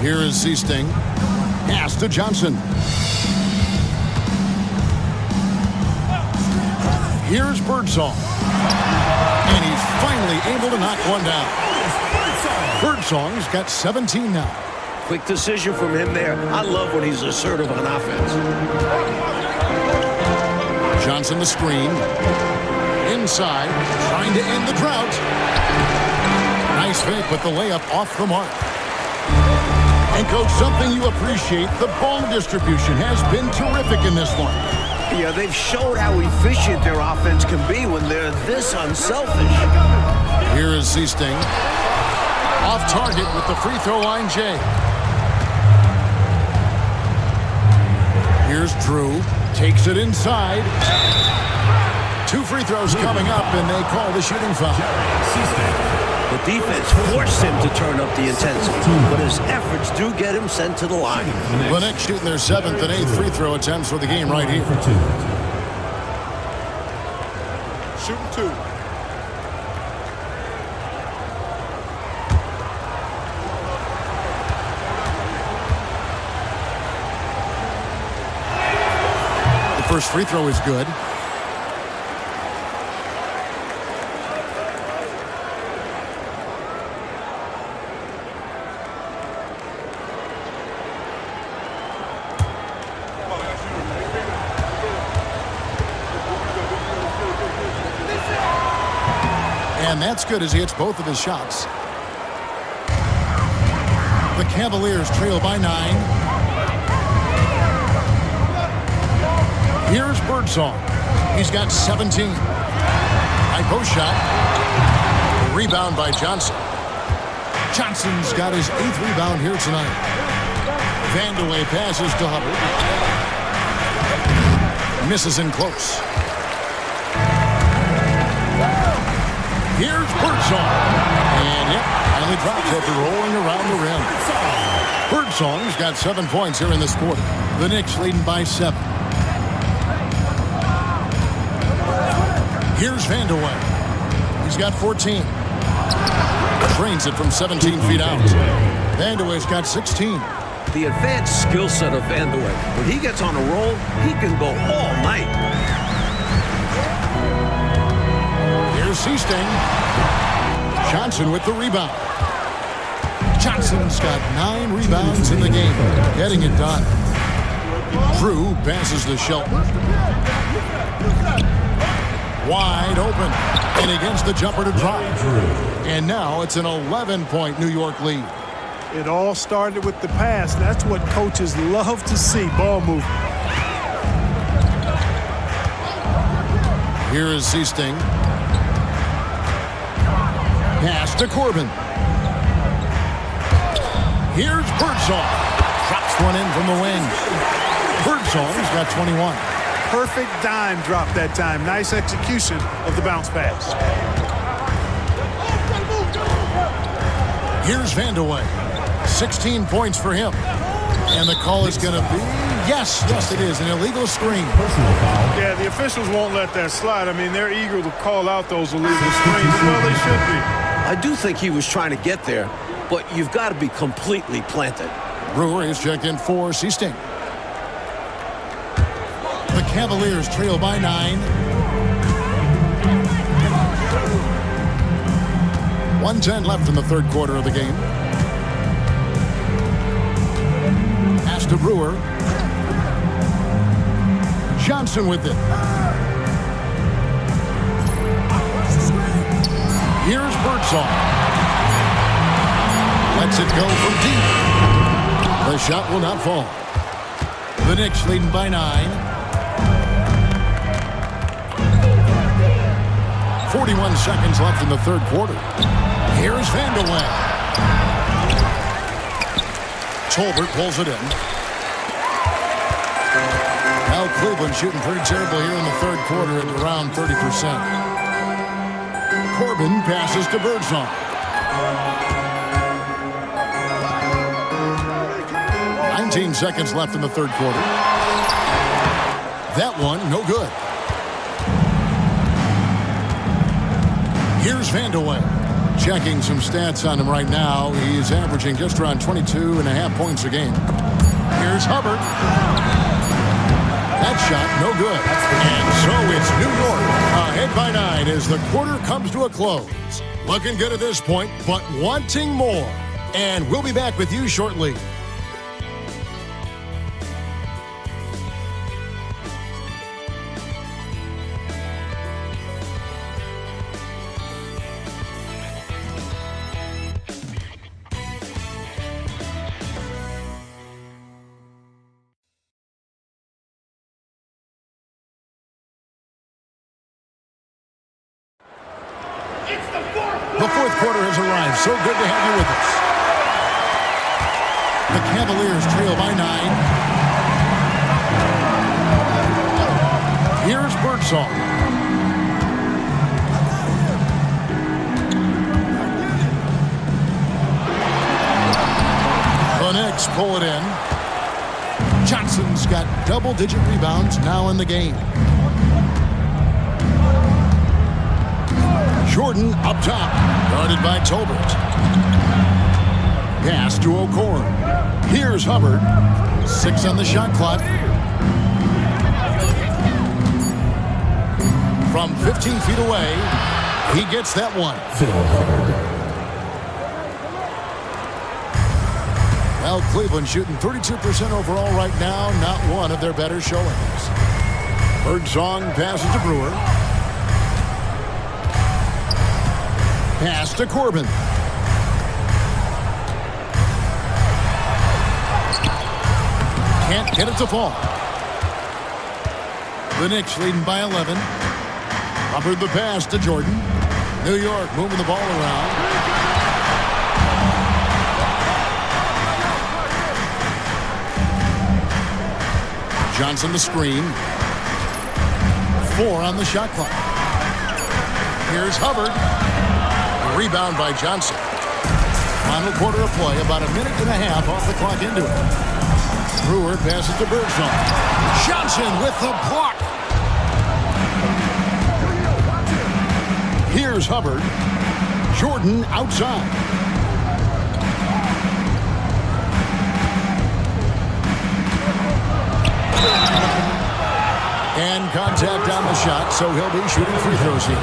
Here is Seasting. Pass to Johnson. Here's Birdsong. And he's finally able to knock one down. Birdsong's got 17 now. Quick decision from him there. I love when he's assertive on offense. Johnson the screen. Inside, trying to end the drought. Nice fake, but the layup off the mark. And, Coach, something you appreciate, the ball distribution has been terrific in this one. Yeah, they've showed how efficient their offense can be when they're this unselfish. Here is Seasting. Off target with the free throw line, Jay. Here's Drew. Takes it inside. 2 free throws coming up, and they call the shooting foul. The defense forced him to turn up the intensity, but his efforts do get him sent to the line. The Knicks shooting their 7th and 8th free throw attempts for the game right here. Shooting 2. The first free throw is good. And that's good as he hits both of his shots. The Cavaliers trail by 9. Here's Birdsong. He's got 17. High post shot. Rebound by Johnson. Johnson's got his 8th rebound here tonight. Vandeweghe passes to Hubbard. Misses in close. Here's Birdsong. And yep, finally drops after rolling around the rim. Birdsong's got 7 points here in this quarter. The Knicks leading by 7. Here's Vandeweghe. He's got 14. Trains it from 17 feet out. Vandeweghe's got 16. The advanced skill set of Vandeweghe, when he gets on a roll, he can go all night. Here's Seasting. Johnson with the rebound. Johnson's got 9 rebounds in the game. Getting it done. Drew passes to Shelton. Wide open. And against the jumper to drop. And now it's an 11-point New York lead. It all started with the pass. That's what coaches love to see, ball movement. Here is Seasting. Pass to Corbin. Here's Birdsong. Drops one in from the wing. Birdsong's got 21. Perfect dime drop that time. Nice execution of the bounce pass. Here's Vandeweghe. 16 points for him. And the call is going to be, yes, it is, an illegal screen. Yeah, the officials won't let that slide. I mean, they're eager to call out those illegal screens. Well, they should be. I do think he was trying to get there, but you've got to be completely planted. Brewer is checked in for Seasting. The Cavaliers trail by 9. 1:10 left in the third quarter of the game. Pass to Brewer. Johnson with it. Here's Birdsong. Lets it go from deep. The shot will not fall. The Knicks leading by 9. 41 seconds left in the third quarter. Here's Vandeweghe. Tolbert pulls it in. Now Cleveland shooting pretty terrible here in the third quarter at around 30%. Corbin passes to Birdsong. Seconds left in the third quarter. That one, no good. Here's Vandeweghe. Checking some stats on him right now. He's averaging just around 22.5 points a game. Here's Hubbard. That shot, no good. And so it's New York ahead by 9 as the quarter comes to a close. Looking good at this point, but wanting more. And we'll be back with you shortly. The fourth quarter has arrived. So good to have you with us. The Cavaliers trail by 9. Here's Birdsong. The Knicks pull it in. Johnson's got double-digit rebounds now in the game. Jordan up top, guarded by Tolbert. Pass to O'Koren. Here's Hubbard. 6 on the shot clock. From 15 feet away, he gets that one. Well, Cleveland shooting 32% overall right now, not one of their better showings. Birdsong passes to Brewer. Pass to Corbin. Can't get it to fall. The Knicks leading by 11. Hubbard the pass to Jordan. New York moving the ball around. Johnson the screen. 4 on the shot clock. Here's Hubbard. Rebound by Johnson. Final quarter of play, about a minute and a half off the clock into it. Brewer passes to Birdsong. Johnson with the block. Here's Hubbard. Jordan outside. And contact on the shot, so he'll be shooting free throws here.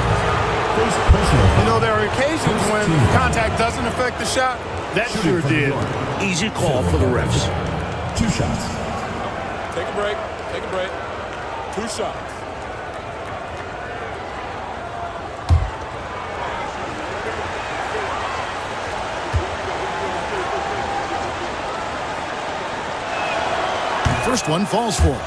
You know, there are occasions when contact doesn't affect the shot. That sure did. Easy call for the refs. 2 shots. Take a break. Take a break. 2 shots. First one falls for.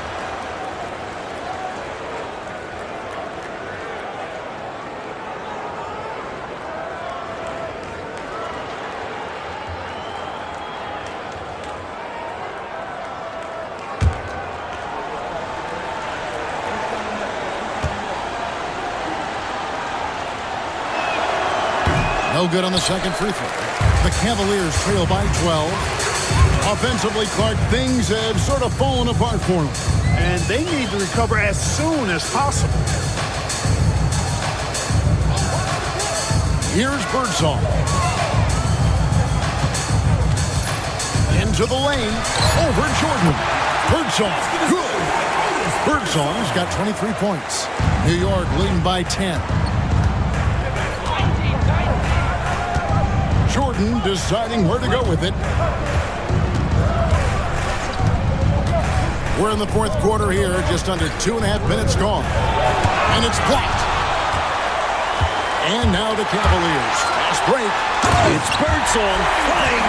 No good on the second free throw. The Cavaliers trail by 12. Offensively, Clark, things have sort of fallen apart for them. And they need to recover as soon as possible. Here's Birdsong. Into the lane. Over Jordan. Birdsong. Good. Birdsong's got 23 points. New York leading by 10. Jordan deciding where to go with it. We're in the fourth quarter here, just under 2.5 minutes gone. And it's blocked. And now the Cavaliers. Fast break. It's Birdsong flying.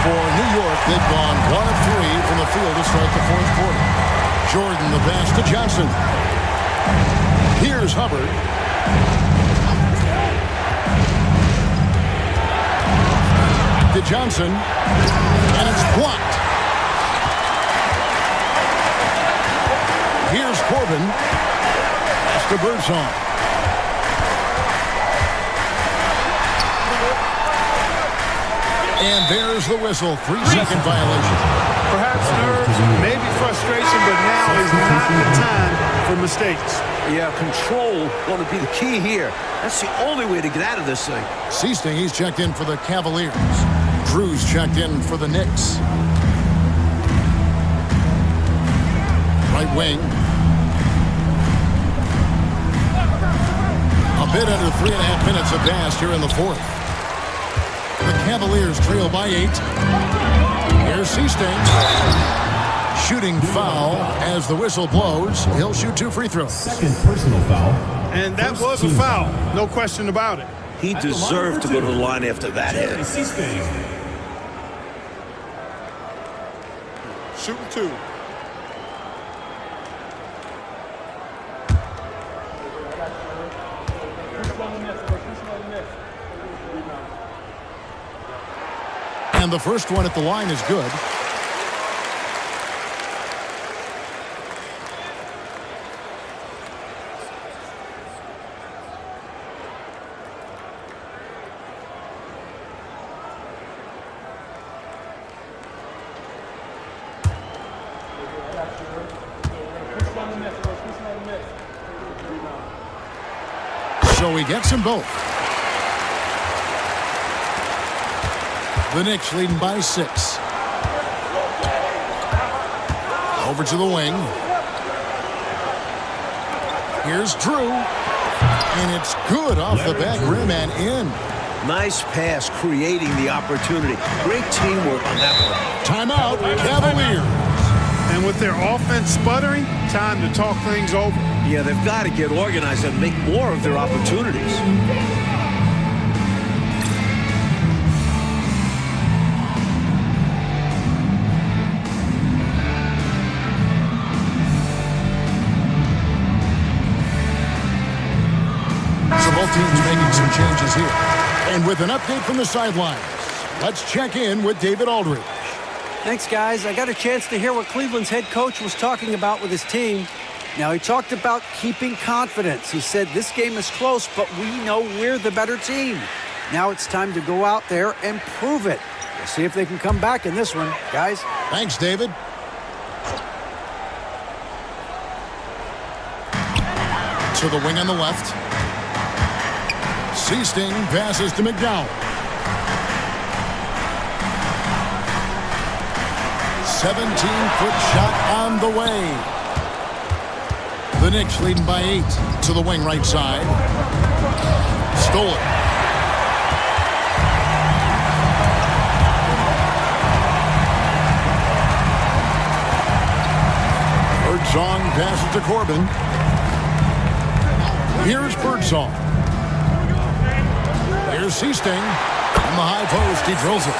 For New York, they've gone 1 of 3 from the field to start the fourth quarter. Jordan, the pass to Johnson. Here's Hubbard. To Johnson. And it's blocked. Here's Corbin. Pass to Birdsong. And there's the whistle. 3-second violation. Perhaps nerves, maybe frustration, but now is not the time for mistakes. Yeah, control going to be the key here. That's the only way to get out of this thing. Seasting, he's checked in for the Cavaliers. Drew's checked in for the Knicks. Right wing. A bit under 3.5 minutes have passed here in the fourth. The Cavaliers trail by 8. Here's Seasting. Shooting foul as the whistle blows. He'll shoot 2 free throws. Second personal foul. And that was a foul. No question about it. He deserved to go to the line after that hit. Shooting 2. And the first one at the line is good. So he gets them both. The Knicks leading by 6. Over to the wing. Here's Drew. And it's good off the back rim and in. Nice pass, creating the opportunity. Great teamwork on that one. Timeout, Cavaliers. And with their offense sputtering, time to talk things over. Yeah, they've got to get organized and make more of their opportunities. So both teams making some changes here. And with an update from the sidelines, let's check in with David Aldridge. Thanks, guys. I got a chance to hear what Cleveland's head coach was talking about with his team. Now, he talked about keeping confidence. He said this game is close, but we know we're the better team. Now it's time to go out there and prove it. We'll see if they can come back in this one, guys. Thanks, David. To the wing on the left. Seasting passes to McDowell. 17-foot shot on the way. The Knicks leading by 8 to the wing right side. Stole it. Birdsong passes to Corbin. Here's Birdsong. Here's Seasting. On the high post, he drills it.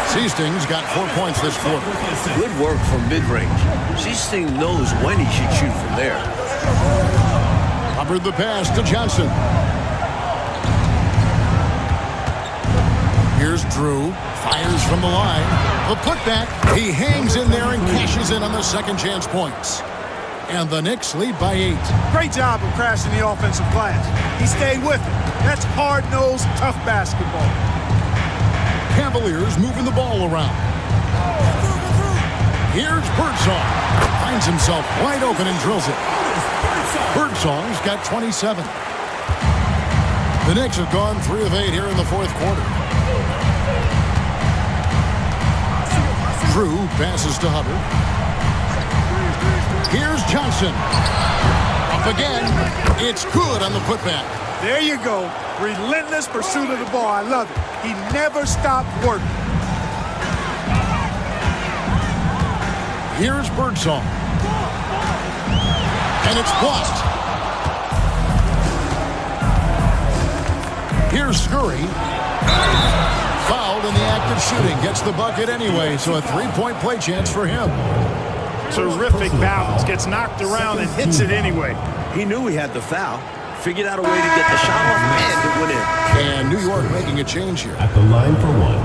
Seasting's got 4 points this quarter. Good work from mid-range. Seasting knows when he should shoot from there. Hubbard the pass to Johnson. Here's Drew. Fires from the line. The putback. He hangs in there and cashes in on the second chance points. And the Knicks lead by 8. Great job of crashing the offensive glass. He stayed with it. That's hard-nosed, tough basketball. Cavaliers moving the ball around. Here's Birdsong. Finds himself wide open and drills it. Birdsong's got 27. The Knicks have gone 3 of 8 here in the fourth quarter. Drew passes to Hubbard. Here's Johnson. Up again. It's good on the putback. There you go. Relentless pursuit of the ball. I love it. He never stopped working. Here's Birdsong. And it's blocked. Here's Scurry. Fouled in the act of shooting. Gets the bucket anyway, so a 3-point play chance for him. Terrific balance. Gets knocked around and hits it anyway. He knew he had the foul. Figured out a way to get the shot off, and it went in. And New York making a change here. At the line for one.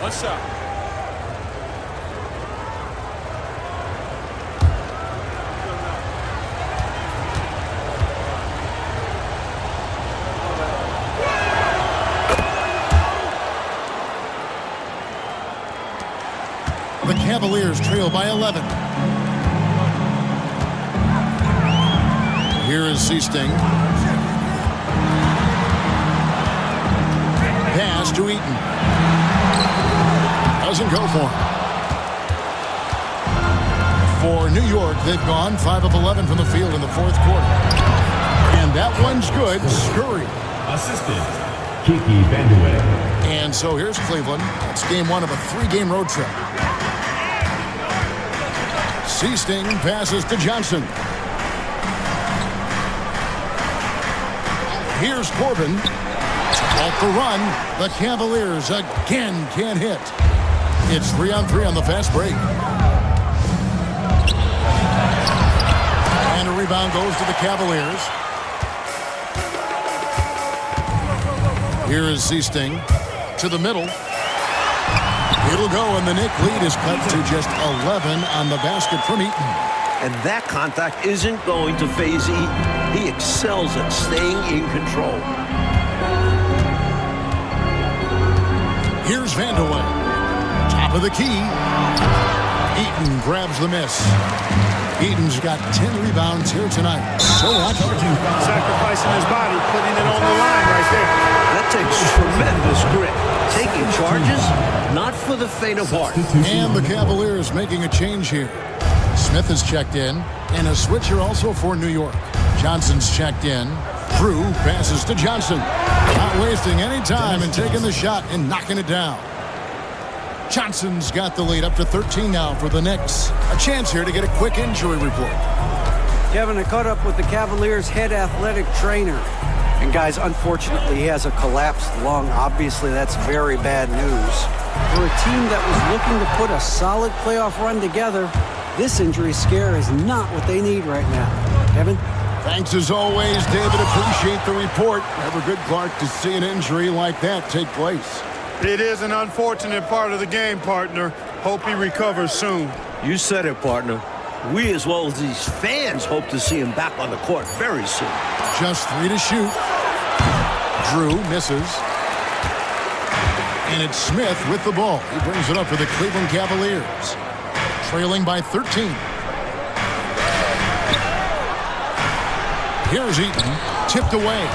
One shot. The Cavaliers trail by 11. Here is Seasting. Pass to Eaton. Doesn't go for him. For New York, they've gone 5 of 11 from the field in the fourth quarter. And that one's good. Scurry. Assistant, Kiki Vandeweghe. And so here's Cleveland. It's game one of a 3-game road trip. Seasting passes to Johnson. Here's Corbin. Off the run. The Cavaliers again can't hit. It's 3-on-3 on the fast break. And a rebound goes to the Cavaliers. Here is Seasting to the middle. It'll go, and the Knicks lead is cut to just 11 on the basket from Eaton. And that contact isn't going to faze Eaton. He excels at staying in control. Here's Vandeweghe. Top of the key. Eaton grabs the miss. Eaton's got 10 rebounds here tonight. So lucky. Sacrificing his body, putting it on the line right there. That takes tremendous grit. Taking charges, not for the faint of heart. And the Cavaliers making a change here. Smith has checked in, and a switcher also for New York. Johnson's checked in. Drew passes to Johnson. Not wasting any time and taking the shot and knocking it down. Johnson's got the lead up to 13 now for the Knicks. A chance here to get a quick injury report. Kevin, I caught up with the Cavaliers' head athletic trainer. And guys, unfortunately, he has a collapsed lung. Obviously, that's very bad news. For a team that was looking to put a solid playoff run together, this injury scare is not what they need right now. Kevin? Thanks as always, David. Appreciate the report. Never good, Clark, to see an injury like that take place. It is an unfortunate part of the game, partner. Hope he recovers soon. You said it, partner. We, as well as these fans, hope to see him back on the court very soon. Just 3 to shoot. Drew misses. And it's Smith with the ball. He brings it up for the Cleveland Cavaliers. Trailing by 13. Here's Eaton. Tipped away.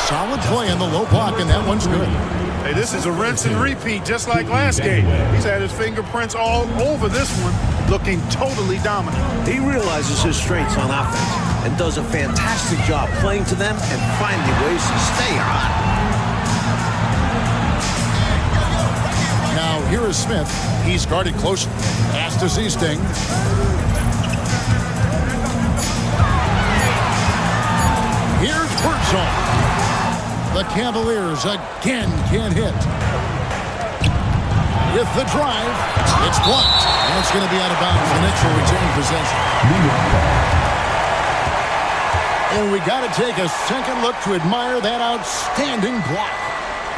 Solid play in the low block, and that one's good. Hey, this is a rinse and repeat, just like last game. He's had his fingerprints all over this one, looking totally dominant. He realizes his strengths on offense and does a fantastic job playing to them and finding ways to stay hot. Now, here is Smith. He's guarded close. Pass to Seasting. Here's Birdsong. The Cavaliers again can't hit. With the drive, it's blocked. And it's going to be out of bounds. The Knicks will retain possession. And we got to take a second look to admire that outstanding block.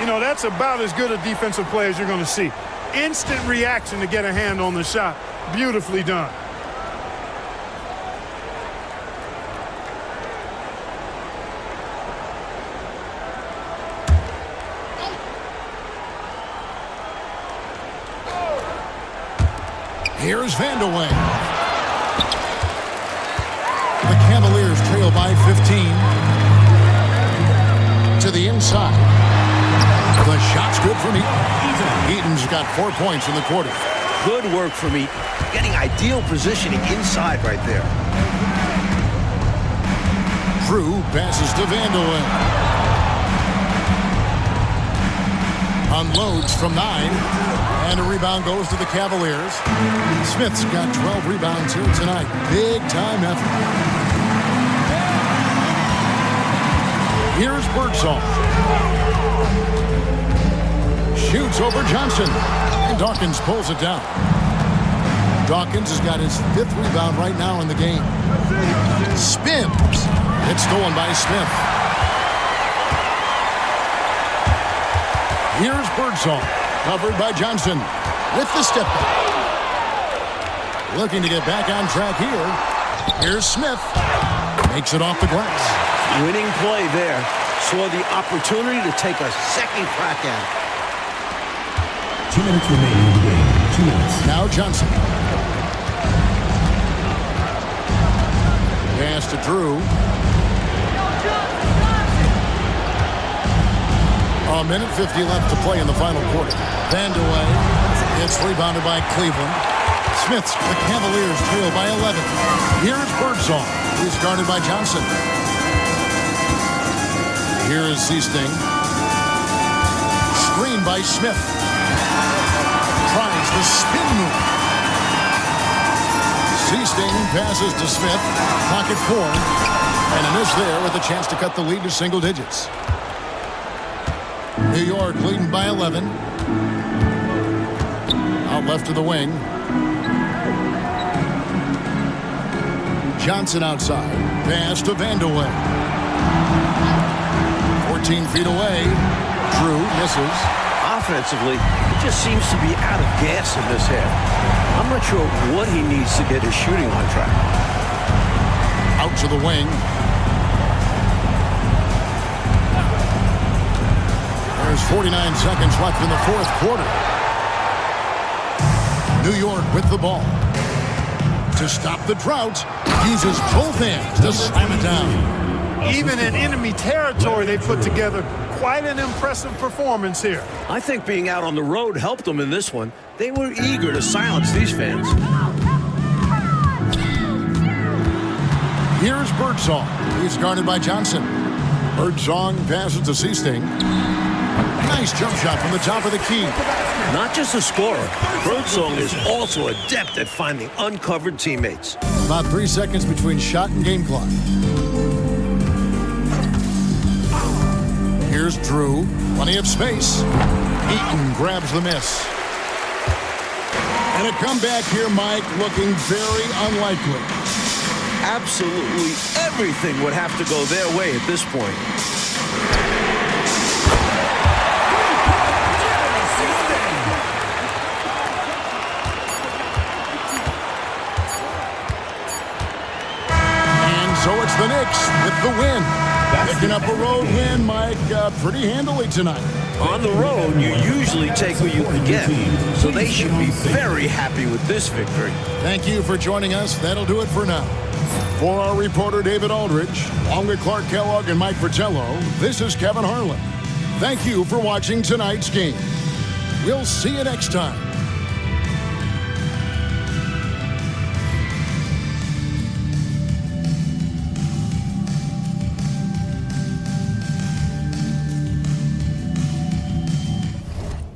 You know, that's about as good a defensive play as you're going to see. Instant reaction to get a hand on the shot. Beautifully done. Here's Vandeweghe. The Cavaliers trail by 15. To the inside. The shot's good from Eaton. Eaton's got 4 points in the quarter. Good work from Eaton. Getting ideal positioning inside right there. Drew passes to Vandeweghe. Unloads from 9. And a rebound goes to the Cavaliers. Smith's got 12 rebounds here tonight. Big time effort. Here's Birdsall. Shoots over Johnson. And Dawkins pulls it down. Dawkins has got his 5th rebound right now in the game. Spins. It's stolen by Smith. Here's Birdsall. Covered by Johnson. With the step back. Looking to get back on track here. Here's Smith. Makes it off the glass. Winning play there. Saw the opportunity to take a second crack at it. 2 minutes remaining in the game. 2 minutes. Now Johnson. Pass to Drew. A minute 50 left to play in the final quarter. Vandeweghe. It's rebounded by Cleveland. Smith's the Cavaliers trail by 11. Here's Birdsall. He's guarded by Johnson. Here is Seasting. Screen by Smith. Tries the spin move. Seasting passes to Smith. Pocket 4. And a miss there with a chance to cut the lead to single digits. New York leading by 11. Out left to the wing. Johnson outside. Pass to Vandeweghe. 14 feet away. Drew misses. Offensively, he just seems to be out of gas in this half. I'm not sure what he needs to get his shooting on track. Out to the wing. There's 49 seconds left in the 4th quarter. New York with the ball. To stop the drought, uses both hands to slam it down. Even in enemy territory, they put together quite an impressive performance here. I think being out on the road helped them in this one. They were eager to silence these fans. Here's Birdsall. He's guarded by Johnson. Birdsall passes to Seasting. Nice jump shot from the top of the key. Not just a scorer, Birdsong is also adept at finding uncovered teammates. About 3 seconds between shot and game clock. Here's Drew. Plenty of space. Eaton grabs the miss. And a comeback here, Mike, looking very unlikely. Absolutely everything would have to go their way at this point. And so it's the Knicks with the win. Picking up a road win, Mike, pretty handily tonight. On the road, you usually take what you can get, so they should be very happy with this victory. Thank you for joining us. That'll do it for now. For our reporter, David Aldridge, along with Clark Kellogg and Mike Fratello, this is Kevin Harlan. Thank you for watching tonight's game. We'll see you next time.